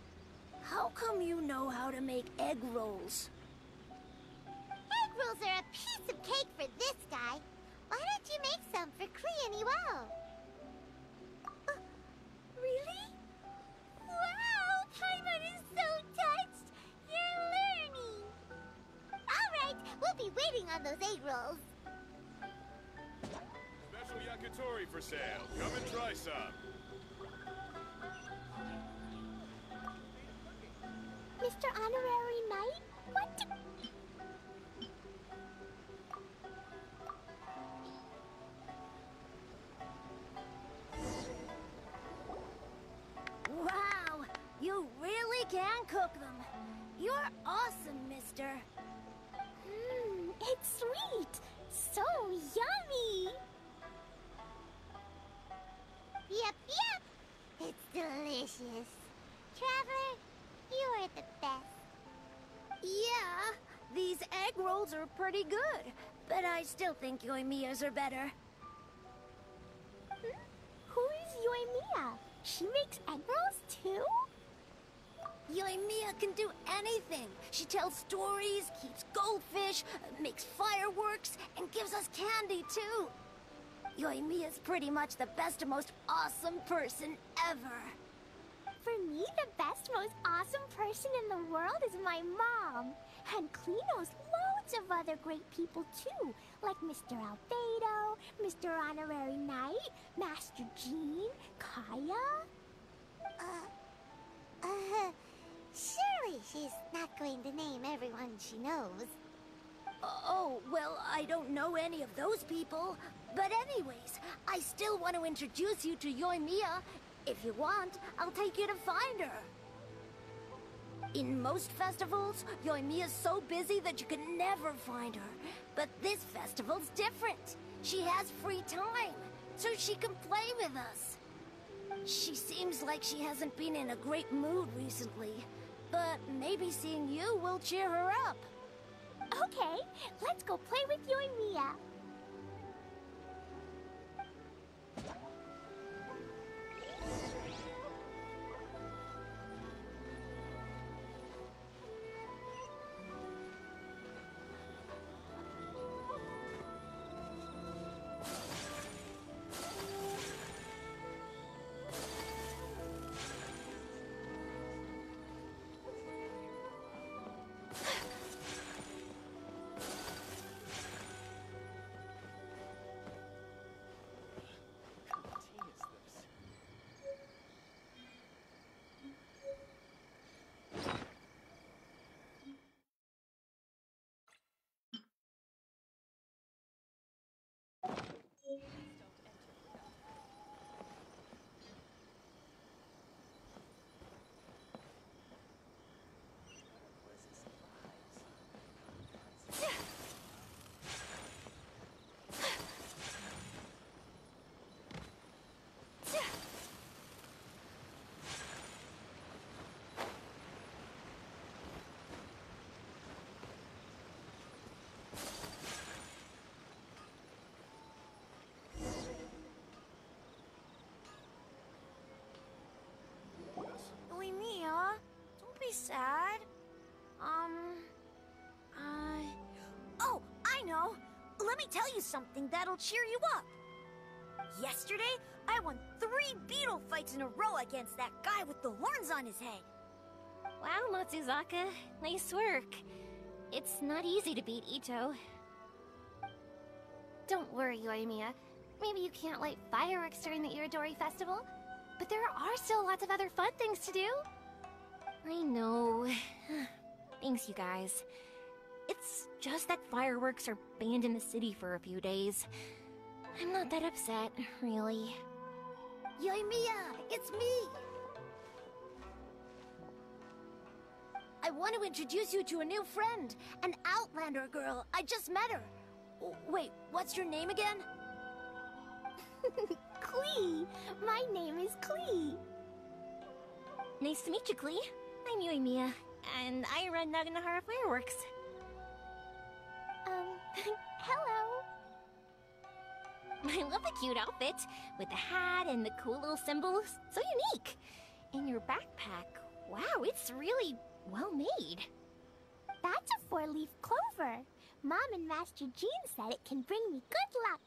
How come you know how to make egg rolls? Egg rolls are a piece of cake for this guy. Why don't you make some for Klee and Iwao? Really? Wow! Paimon is so touched! You're learning! Alright, we'll be waiting on those egg rolls. Special yakitori for sale. Come and try some. Mr. Honorary Knight? What do... Wow! You really can cook them. You're awesome, mister. It's sweet! So yummy! Yep, yep! It's delicious. Traveler, you are the best. Yeah, these egg rolls are pretty good, but I still think Yoimiya's are better. Who is Yoimiya? She makes egg rolls too? Yoimiya can do anything. She tells stories, keeps goldfish, makes fireworks, and gives us candy too. Yoimiya's pretty much the best and most awesome person ever. For me, the best, most awesome person in the world is my mom. And Klee knows loads of other great people too, like Mr. Albedo, Mr. Honorary Knight, Master Jean, Kaya. Surely she's not going to name everyone she knows. Oh, well, I don't know any of those people. But anyways, I still want to introduce you to Yoimiya. If you want, I'll take you to find her. In most festivals, Yoimiya's so busy that you can never find her. But this festival's different. She has free time, so she can play with us. She seems like she hasn't been in a great mood recently. But maybe seeing you will cheer her up. Okay, let's go play with Yoimiya. Yoimiya, don't be sad. Oh, I know. Let me tell you something that'll cheer you up. Yesterday, I won 3 beetle fights in a row against that guy with the horns on his head. Wow, Matsuzaka. Nice work. It's not easy to beat Ito. Don't worry, Yoimiya. Maybe you can't light fireworks during the Irodori festival, but there are still lots of other fun things to do. I know. Thanks, you guys. It's just that fireworks are banned in the city for a few days. I'm not that upset, really. Yoimiya, it's me! I want to introduce you to a new friend, an Outlander girl. I just met her. Wait, what's your name again? Klee. My name is Klee. Nice to meet you, Klee. I'm Yui Mia, and I run Naganohara Fireworks. Hello. I love the cute outfit, with the hat and the cool little symbols. So unique. And your backpack, wow, it's really well made. That's a 4-leaf clover. Mom and Master Jean said it can bring me good luck.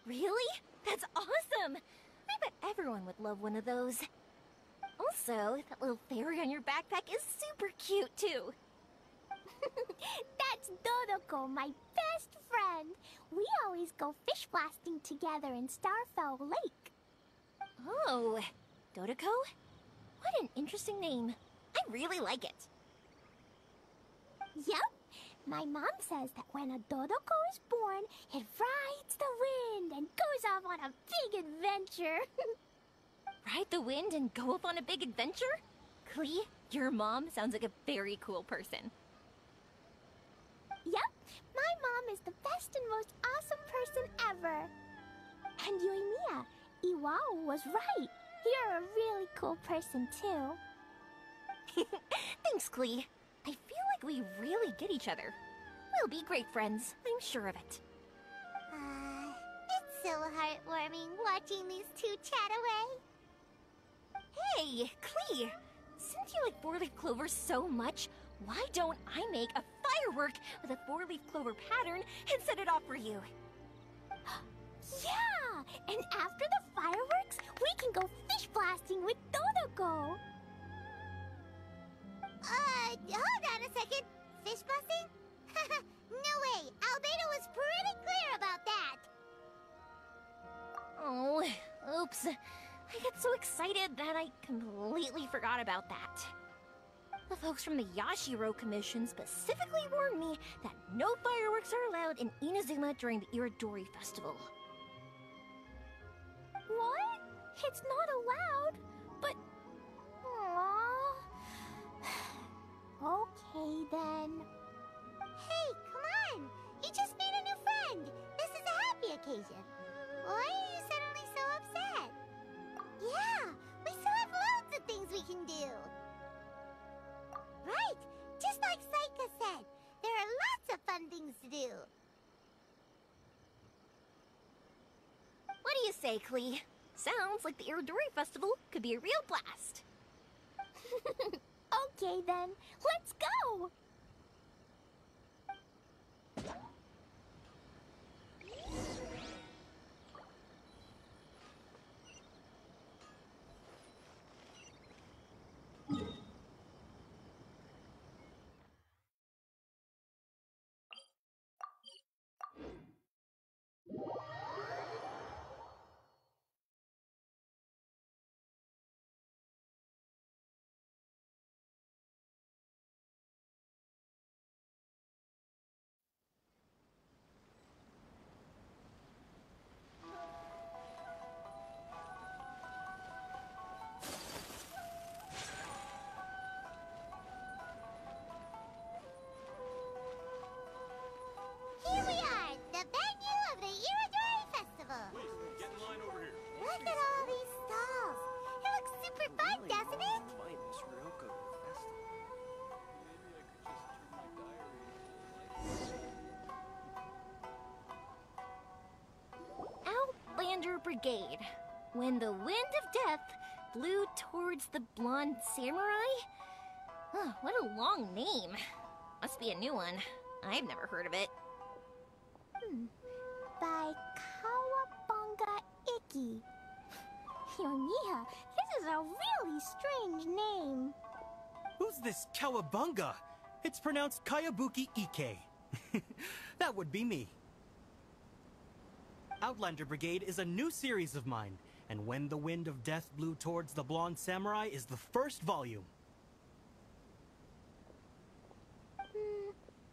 Really? That's awesome! I bet everyone would love one of those. Also, that little fairy on your backpack is super cute, too. That's Dodoko, my best friend. We always go fish blasting together in Starfell Lake. Oh, Dodoko? What an interesting name. I really like it. Yep. My mom says that when a Dodoko is born, it rides the wind and goes off on a big adventure. Ride the wind and go off on a big adventure? Klee, your mom sounds like a very cool person. Yep, my mom is the best and most awesome person ever. And Yoimiya, Iwao was right. You're a really cool person too. Thanks, Klee. I feel like we really get each other. We'll be great friends, I'm sure of it. It's so heartwarming watching these two chat away. Hey, Klee! Since you like 4-leaf clovers so much, why don't I make a firework with a 4-leaf clover pattern and set it off for you? Yeah! And after the fireworks, we can go fish blasting with Dodoko. Hold on a second. Fish blasting? No way. Albedo was pretty clear about that. Oh, oops. I got so excited that I completely forgot about that. The folks from the Yashiro Commission specifically warned me that no fireworks are allowed in Inazuma during the Irodori Festival. What? It's not allowed? But... Aww... Okay, then. Hey, come on! You just made a new friend! This is a happy occasion. Why are you suddenly so upset? Yeah, we still have loads of things we can do. Right, just like Saika said, there are lots of fun things to do. What do you say, Klee? Sounds like the Irodori Festival could be a real blast. Okay, then. Let's go! Here we are, the venue of the Irodori Festival. Please, get in line over here. Look at all these stalls. It looks super fun, doesn't it? Invite Miss Ryoko to the festival. Outlander Brigade. When the wind of death blew towards the blonde samurai? Oh, what a long name. Must be a new one. I've never heard of it. By Kawabunga Iki. Yoimiya, this is a really strange name. Who's this Kawabunga? It's pronounced Kayabuki Ike. That would be me. Outlander Brigade is a new series of mine, and When the Wind of Death Blew Towards the Blonde Samurai is the first volume.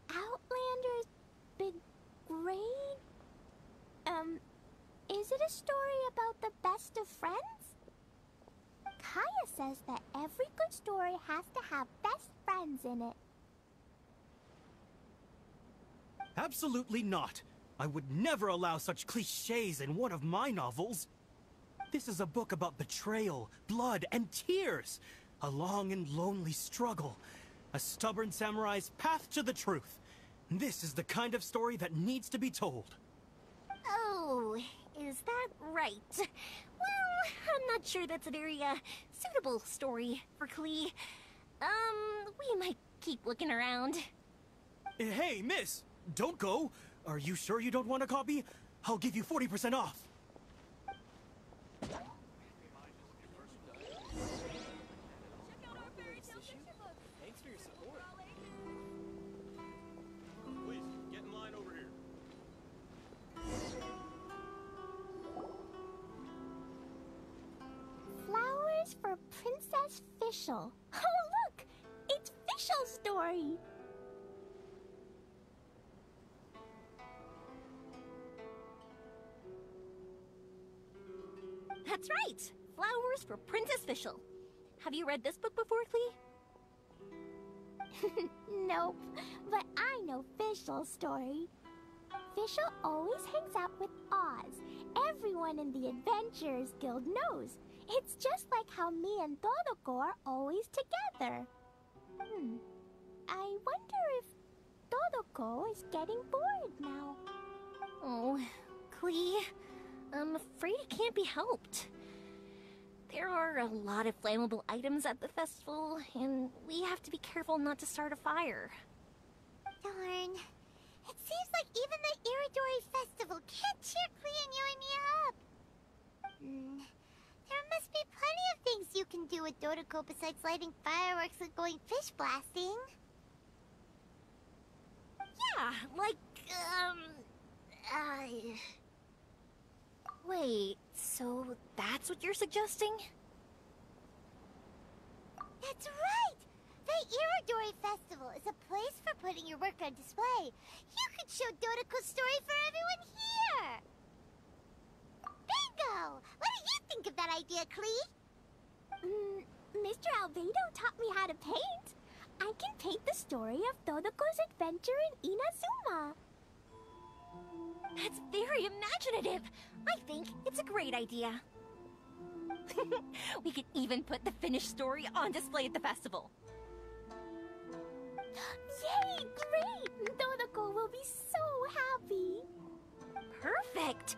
Outlander's Brigade? Is it a story about the best of friends? Kaya says that every good story has to have best friends friends in it. Absolutely not. I would never allow such cliches in one of my novels. This is a book about betrayal, blood, and tears. A long and lonely struggle. A stubborn samurai's path to the truth. This is the kind of story that needs to be told. Oh, is that right? Well, I'm not sure that's a very, suitable story for Klee. We might keep looking around. Hey, miss! Don't go! Are you sure you don't want a copy? I'll give you 40% off. Thanks for your support. Please, get in line over here. Flowers for Princess Fischl. Oh, look! It's Fischl's story! That's right! Flowers for Princess Fischl. Have you read this book before, Klee? Nope, but I know Fischl's story. Fischl always hangs out with Oz. Everyone in the Adventurers Guild knows. It's just like how me and Todoko are always together. I wonder if Todoko is getting bored now. Oh, Klee, I'm afraid it can't be helped. There are a lot of flammable items at the festival, and we have to be careful not to start a fire. Darn. It seems like even the Irodori Festival can't cheer Klee and you and me up. There must be plenty of things you can do with Dodoko besides lighting fireworks and going fish blasting. Yeah, like, Wait, so that's what you're suggesting? That's right! The Irodori Festival is a place for putting your work on display. You could show Dodoko's story for everyone here! Bingo! What do you think of that idea, Klee? Mr. Albedo taught me how to paint. I can paint the story of Dodoko's adventure in Inazuma. That's very imaginative. I think it's a great idea. We could even put the finished story on display at the festival. Yay! Great! Dodoko will be so happy. Perfect.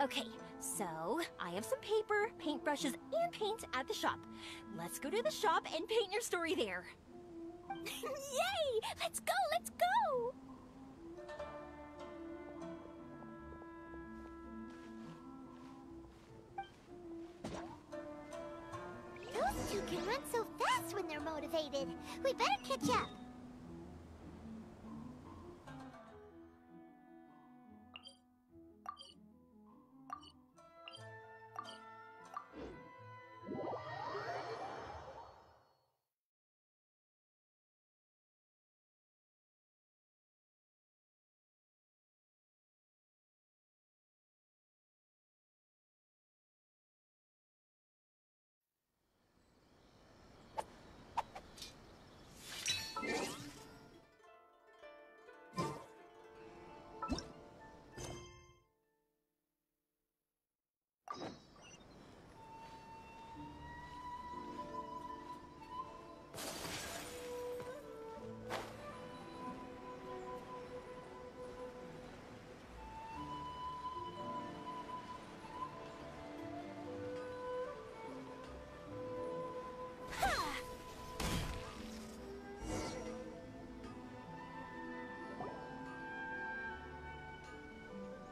Okay, so I have some paper, paintbrushes, and paint at the shop. Let's go to the shop and paint your story there. Yay! Let's go! Let's go! Those two can run so fast when they're motivated. We better catch up.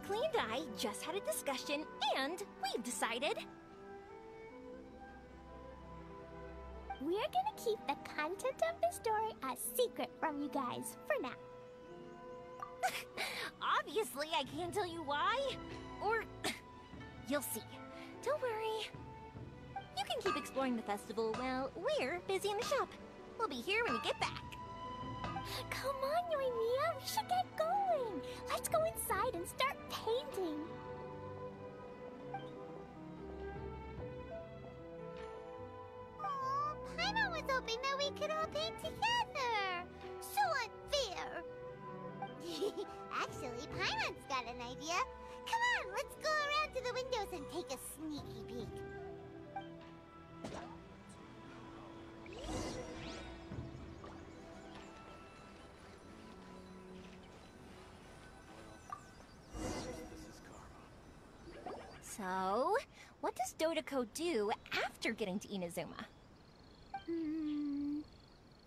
Klee and I just had a discussion, and we've decided... We're gonna keep the content of the story a secret from you guys, for now. Obviously, I can't tell you why. Or... you'll see. Don't worry. You can keep exploring the festival while we're busy in the shop. We'll be here when you get back. Come on, Yoimiya, we should get going. Let's go inside and start painting. Oh, Paimon was was hoping that we could all paint together. So unfair. Actually, Paimon's got an idea. Come on, let's go around to the windows and take a sneaky peek. So, what does Dodoko do after getting to Inazuma?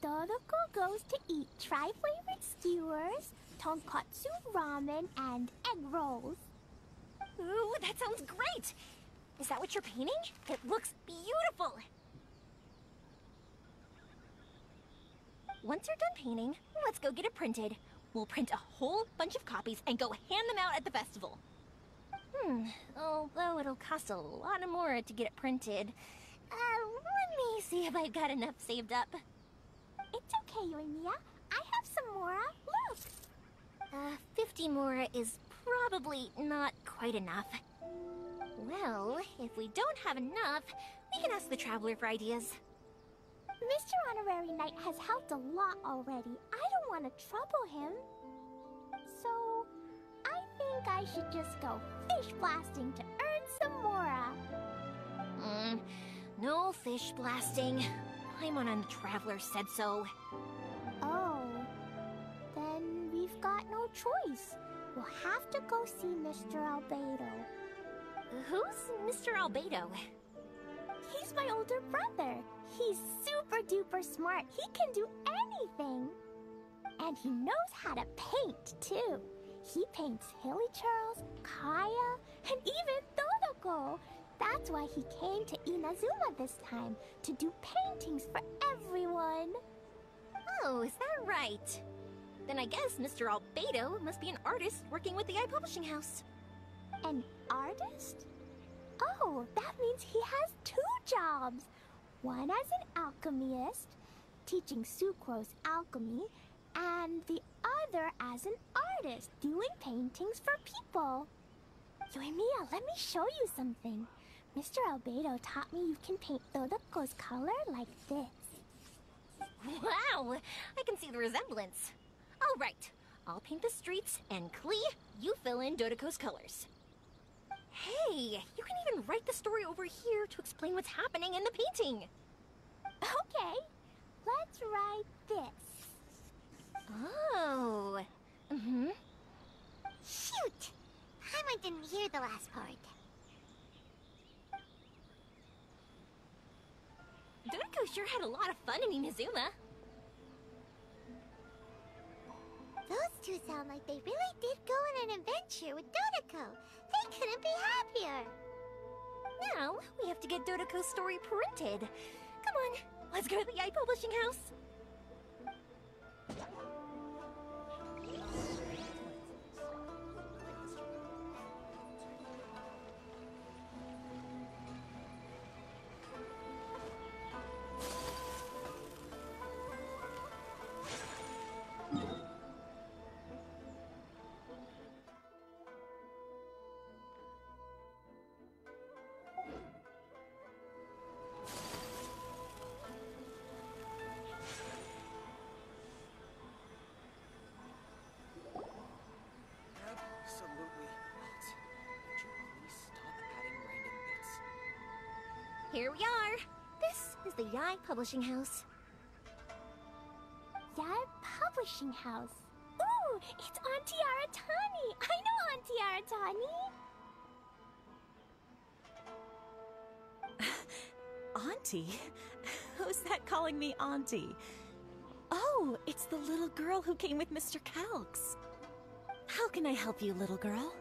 Dodoko goes to eat tri-flavored skewers, tonkatsu ramen, and egg rolls. Ooh, that sounds great! Is that what you're painting? It looks beautiful! Once you're done painting, let's go get it printed. We'll print a whole bunch of copies and go hand them out at the festival. Although it'll cost a lot more to get it printed. Let me see if I've got enough saved up. It's okay, Yoimiya. I have some mora. Look! 50 mora is probably not quite enough. Well, if we don't have enough, we can ask the Traveler for ideas. Mr. Honorary Knight has helped a lot already. I don't want to trouble him. So, I think I should just go fish blasting to earn some mora. No fish blasting. Paimon and the Traveler said so. Oh, then we've got no choice. We'll have to go see Mr. Albedo. Who's Mr. Albedo? He's my older brother. He's super duper smart. He can do anything. And he knows how to paint, too. He paints Hilly-Churls, Kaya, and even Dodoko. That's why he came to Inazuma this time, to do paintings for everyone. Oh, is that right? Then I guess Mr. Albedo must be an artist working with the iPublishing House. An artist? Oh, that means he has 2 jobs. One as an alchemist, teaching Sucrose alchemy, and the other as an artist, doing paintings for people. Yoimiya, let me show you something. Mr. Albedo taught me you can paint Dodoko's color like this. Wow! I can see the resemblance. All right, I'll paint the streets, and Klee, you fill in Dodoko's colors. Hey, you can even write the story over here to explain what's happening in the painting. Okay, let's write this. Oh. Shoot! Paimon didn't hear the last part. Dodoko sure had a lot of fun in Inazuma. Those two sound like they really did go on an adventure with Dodoko. They couldn't be happier. Now, we have to get Dodoko's story printed. Come on, let's go to the iPublishing House. Here we are. This is the Yae Publishing House. Yae Publishing House. Ooh, it's Auntie Aratani. I know Auntie Aratani. Auntie? Who's that calling me Auntie? Oh, it's the little girl who came with Mr. Calx. How can I help you, little girl?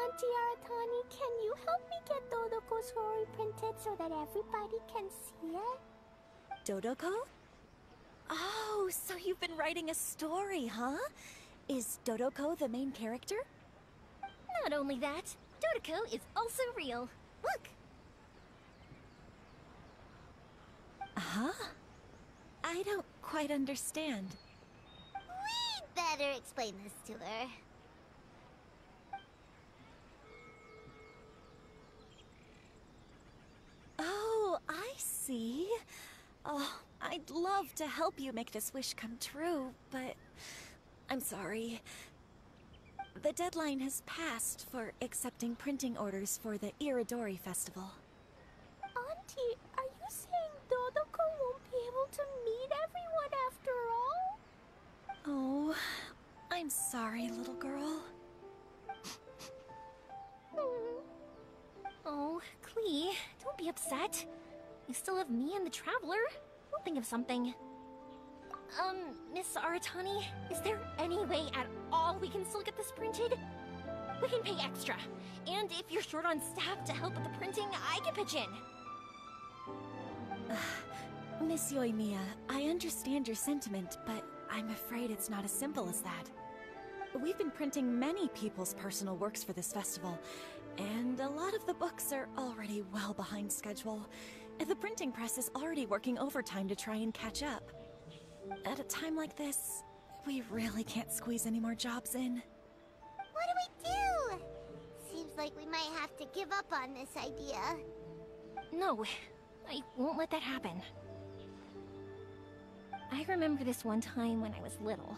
Auntie Aratani, can you help me get Dodoko's story printed so that everybody can see it? Dodoko? Oh, so you've been writing a story, huh? Is Dodoko the main character? Not only that, Dodoko is also real. Look! Huh? I don't quite understand. We'd better explain this to her. Oh, I see. Oh, I'd love to help you make this wish come true, but I'm sorry. The deadline has passed for accepting printing orders for the Irodori festival. Auntie, are you saying Dodoko won't be able to meet everyone after all? Oh, I'm sorry, little girl. Oh, Klee, don't be upset. You still have me and the Traveler. We'll think of something. Miss Aratani, is there any way at all we can still get this printed? We can pay extra. And if you're short on staff to help with the printing, I can pitch in. Miss Yoimiya, I understand your sentiment, but I'm afraid it's not as simple as that. We've been printing many people's personal works for this festival, and a lot of the books are already well behind schedule. The printing press is already working overtime to try and catch up. At a time like this, we really can't squeeze any more jobs in. What do we do? Seems like we might have to give up on this idea. No, I won't let that happen. I remember this one time when I was little.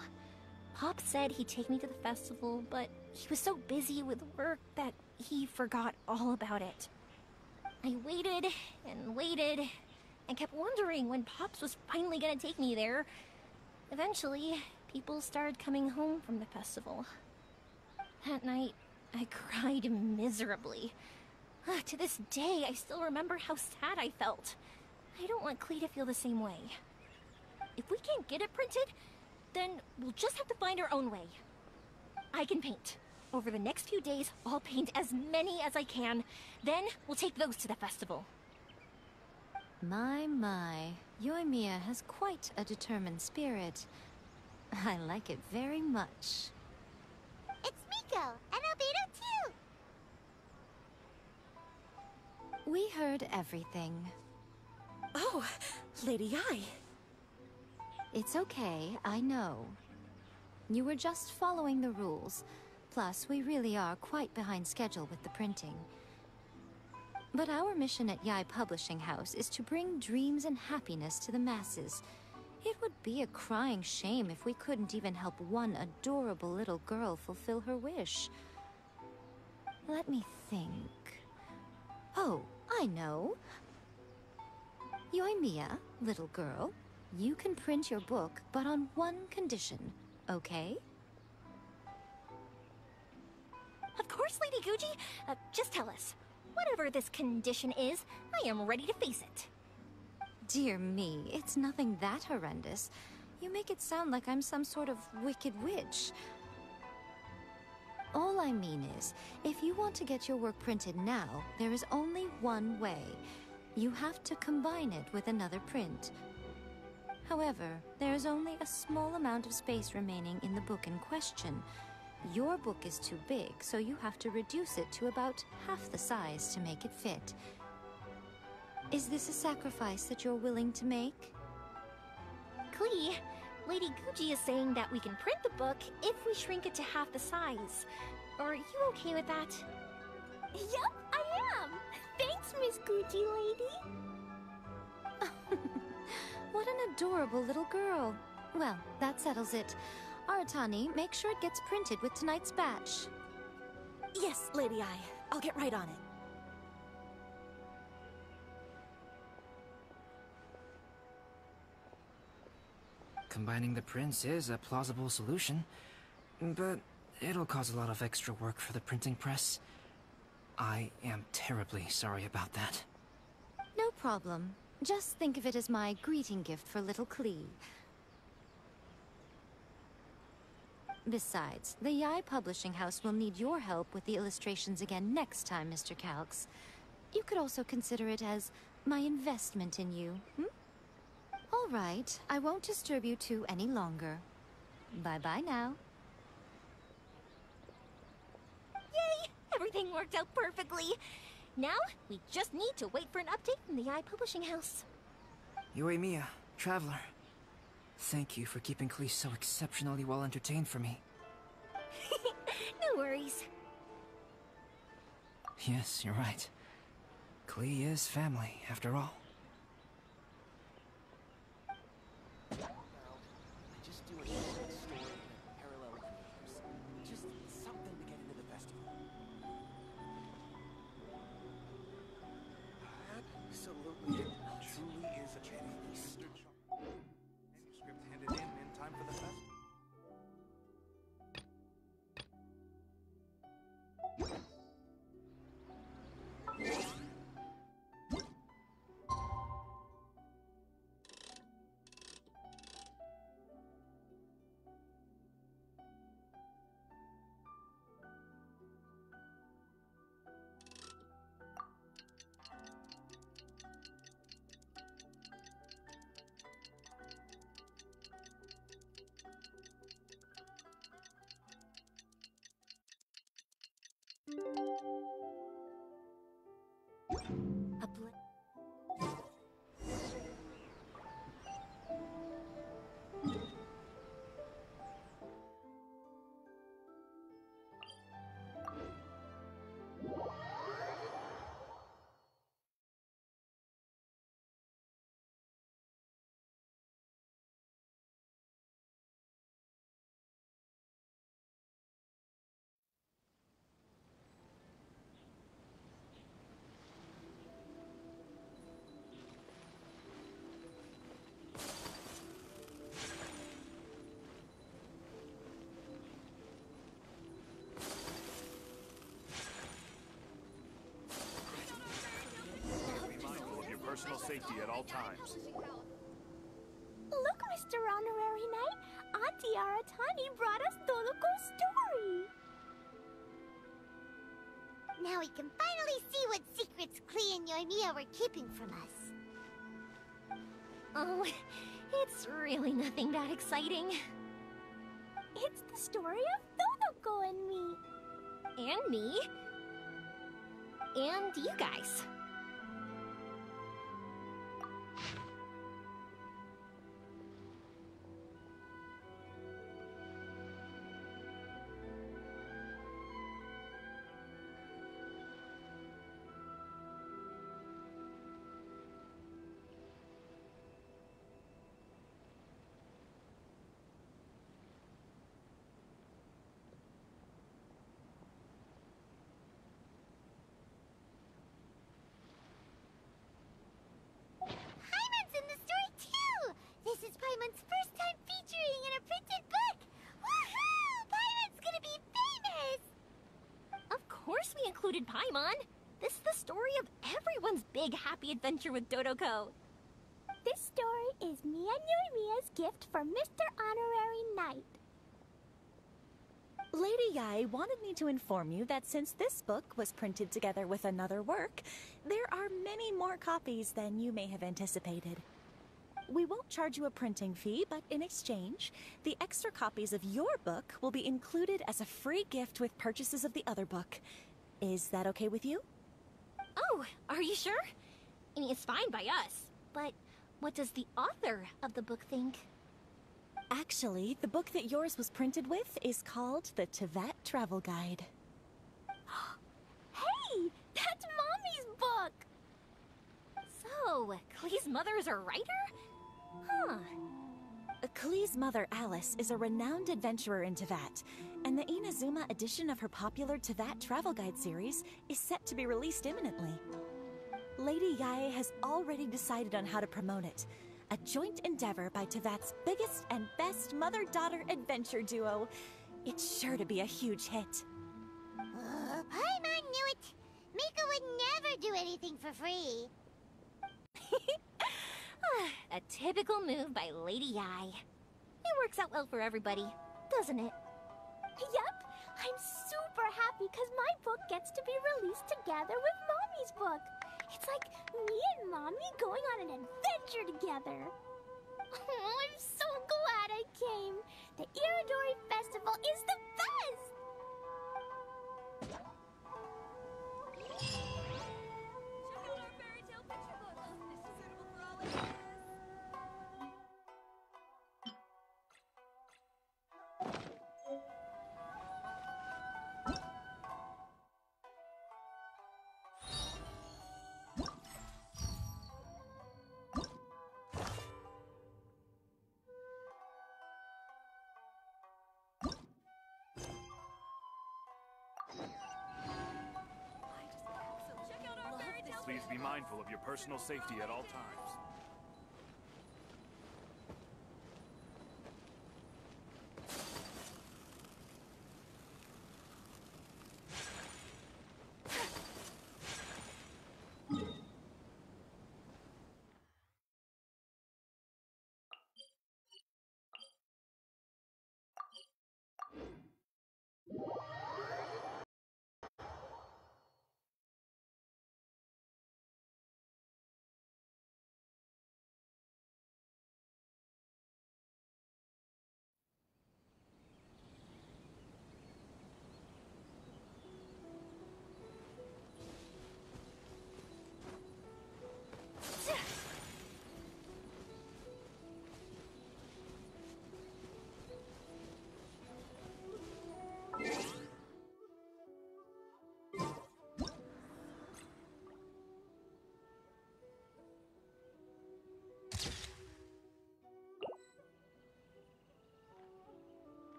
Pop said he'd take me to the festival, but he was so busy with work that he forgot all about it. I waited and kept wondering when Pops was finally gonna take me there. Eventually, people started coming home from the festival. That night, I cried miserably. To this day, I still remember how sad I felt. I don't want Klee to feel the same way. If we can't get it printed, then we'll just have to find our own way. I can paint. Over the next few days, I'll paint as many as I can. Then, we'll take those to the festival. My. Yoimiya has quite a determined spirit. I like it very much. It's Miko, and Albedo too! We heard everything. Oh, Lady Ai. It's okay, I know. You were just following the rules. Plus, we really are quite behind schedule with the printing. But our mission at Yae Publishing House is to bring dreams and happiness to the masses. It would be a crying shame if we couldn't even help one adorable little girl fulfill her wish. Let me think. Oh, I know. Yoimiya, little girl, you can print your book, but on one condition, okay? Of course, Lady Guji. Just tell us. Whatever this condition is, I am ready to face it. Dear me, it's nothing that horrendous. You make it sound like I'm some sort of wicked witch. All I mean is, if you want to get your work printed now, there is only one way. You have to combine it with another print. However, there is only a small amount of space remaining in the book in question. Your book is too big, so you have to reduce it to about half the size to make it fit. Is this a sacrifice that you're willing to make? Klee, Lady Guji is saying that we can print the book if we shrink it to half the size. Are you okay with that? Yup, I am! Thanks, Miss Guji lady! What an adorable little girl. Well, that settles it. Aratani, make sure it gets printed with tonight's batch. Yes, Lady Ai. I'll get right on it. Combining the prints is a plausible solution, but it'll cause a lot of extra work for the printing press. I am terribly sorry about that. No problem. Just think of it as my greeting gift for little Klee. Besides, the Yae Publishing House will need your help with the illustrations again next time, Mr. Calx. You could also consider it as my investment in you, All right, I won't disturb you two any longer. Bye-bye now. Yay! Everything worked out perfectly. Now, we just need to wait for an update from the Yae Publishing House. Yoimiya, Traveler. Thank you for keeping Klee so exceptionally well entertained for me. No worries. Yes, you're right. Klee is family, after all. Now, I just do a short story in a parallel universe. Just something to get into the festival. Absolutely. It truly is a pity. Mr. Manuscript handed in time for the festival. Personal safety at all times. Look, Mr. Honorary Knight, Auntie Aratani brought us Toloko's story. Now we can finally see what secrets Klee and Yoimiya were keeping from us. Oh, it's really nothing that exciting. It's the story of Toloko and me. And me. And you guys. This is Paimon's first time featuring in a printed book! Woohoo! Paimon's gonna be famous! Of course we included Paimon! This is the story of everyone's big happy adventure with Dodoko. This story is me and Yoimiya's gift for Mr. Honorary Knight. Lady Yai wanted me to inform you that since this book was printed together with another work, there are many more copies than you may have anticipated. We won't charge you a printing fee, but in exchange, the extra copies of your book will be included as a free gift with purchases of the other book. Is that okay with you? Oh, are you sure? I mean, it's fine by us, but what does the author of the book think? Actually, the book that yours was printed with is called the Tevat Travel Guide. Hey, that's Mommy's book! So, Klee's mother is a writer? Huh. Klee's mother, Alice, is a renowned adventurer in Tevat, and the Inazuma edition of her popular Tevat Travel Guide series is set to be released imminently. Lady Yae has already decided on how to promote it, a joint endeavor by Tevat's biggest and best mother-daughter adventure duo. It's sure to be a huge hit. Paimon knew it! Mika would never do anything for free. A typical move by Lady Yae. It works out well for everybody, doesn't it? Yep, I'm super happy because my book gets to be released together with Mommy's book. It's like me and Mommy going on an adventure together. Oh, I'm so glad I came. The Irodori Festival is the best! Please be mindful of your personal safety at all times.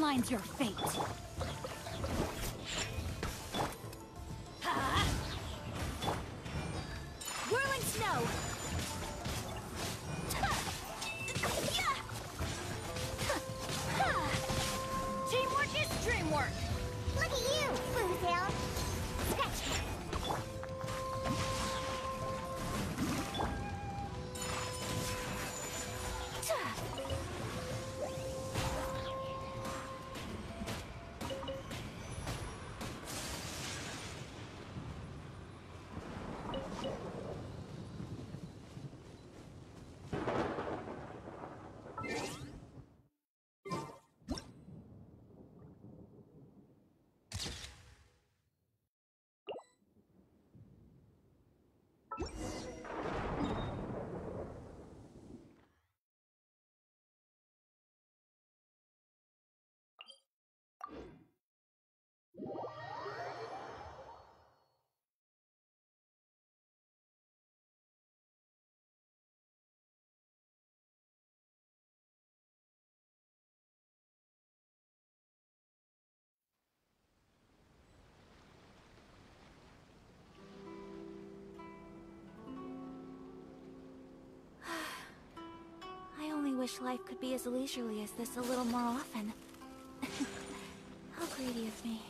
outlines your fate. Whirling snow! Teamwork is dreamwork! Look at you, Foozle! Scratch! I only wish life could be as leisurely as this a little more often. How greedy of me.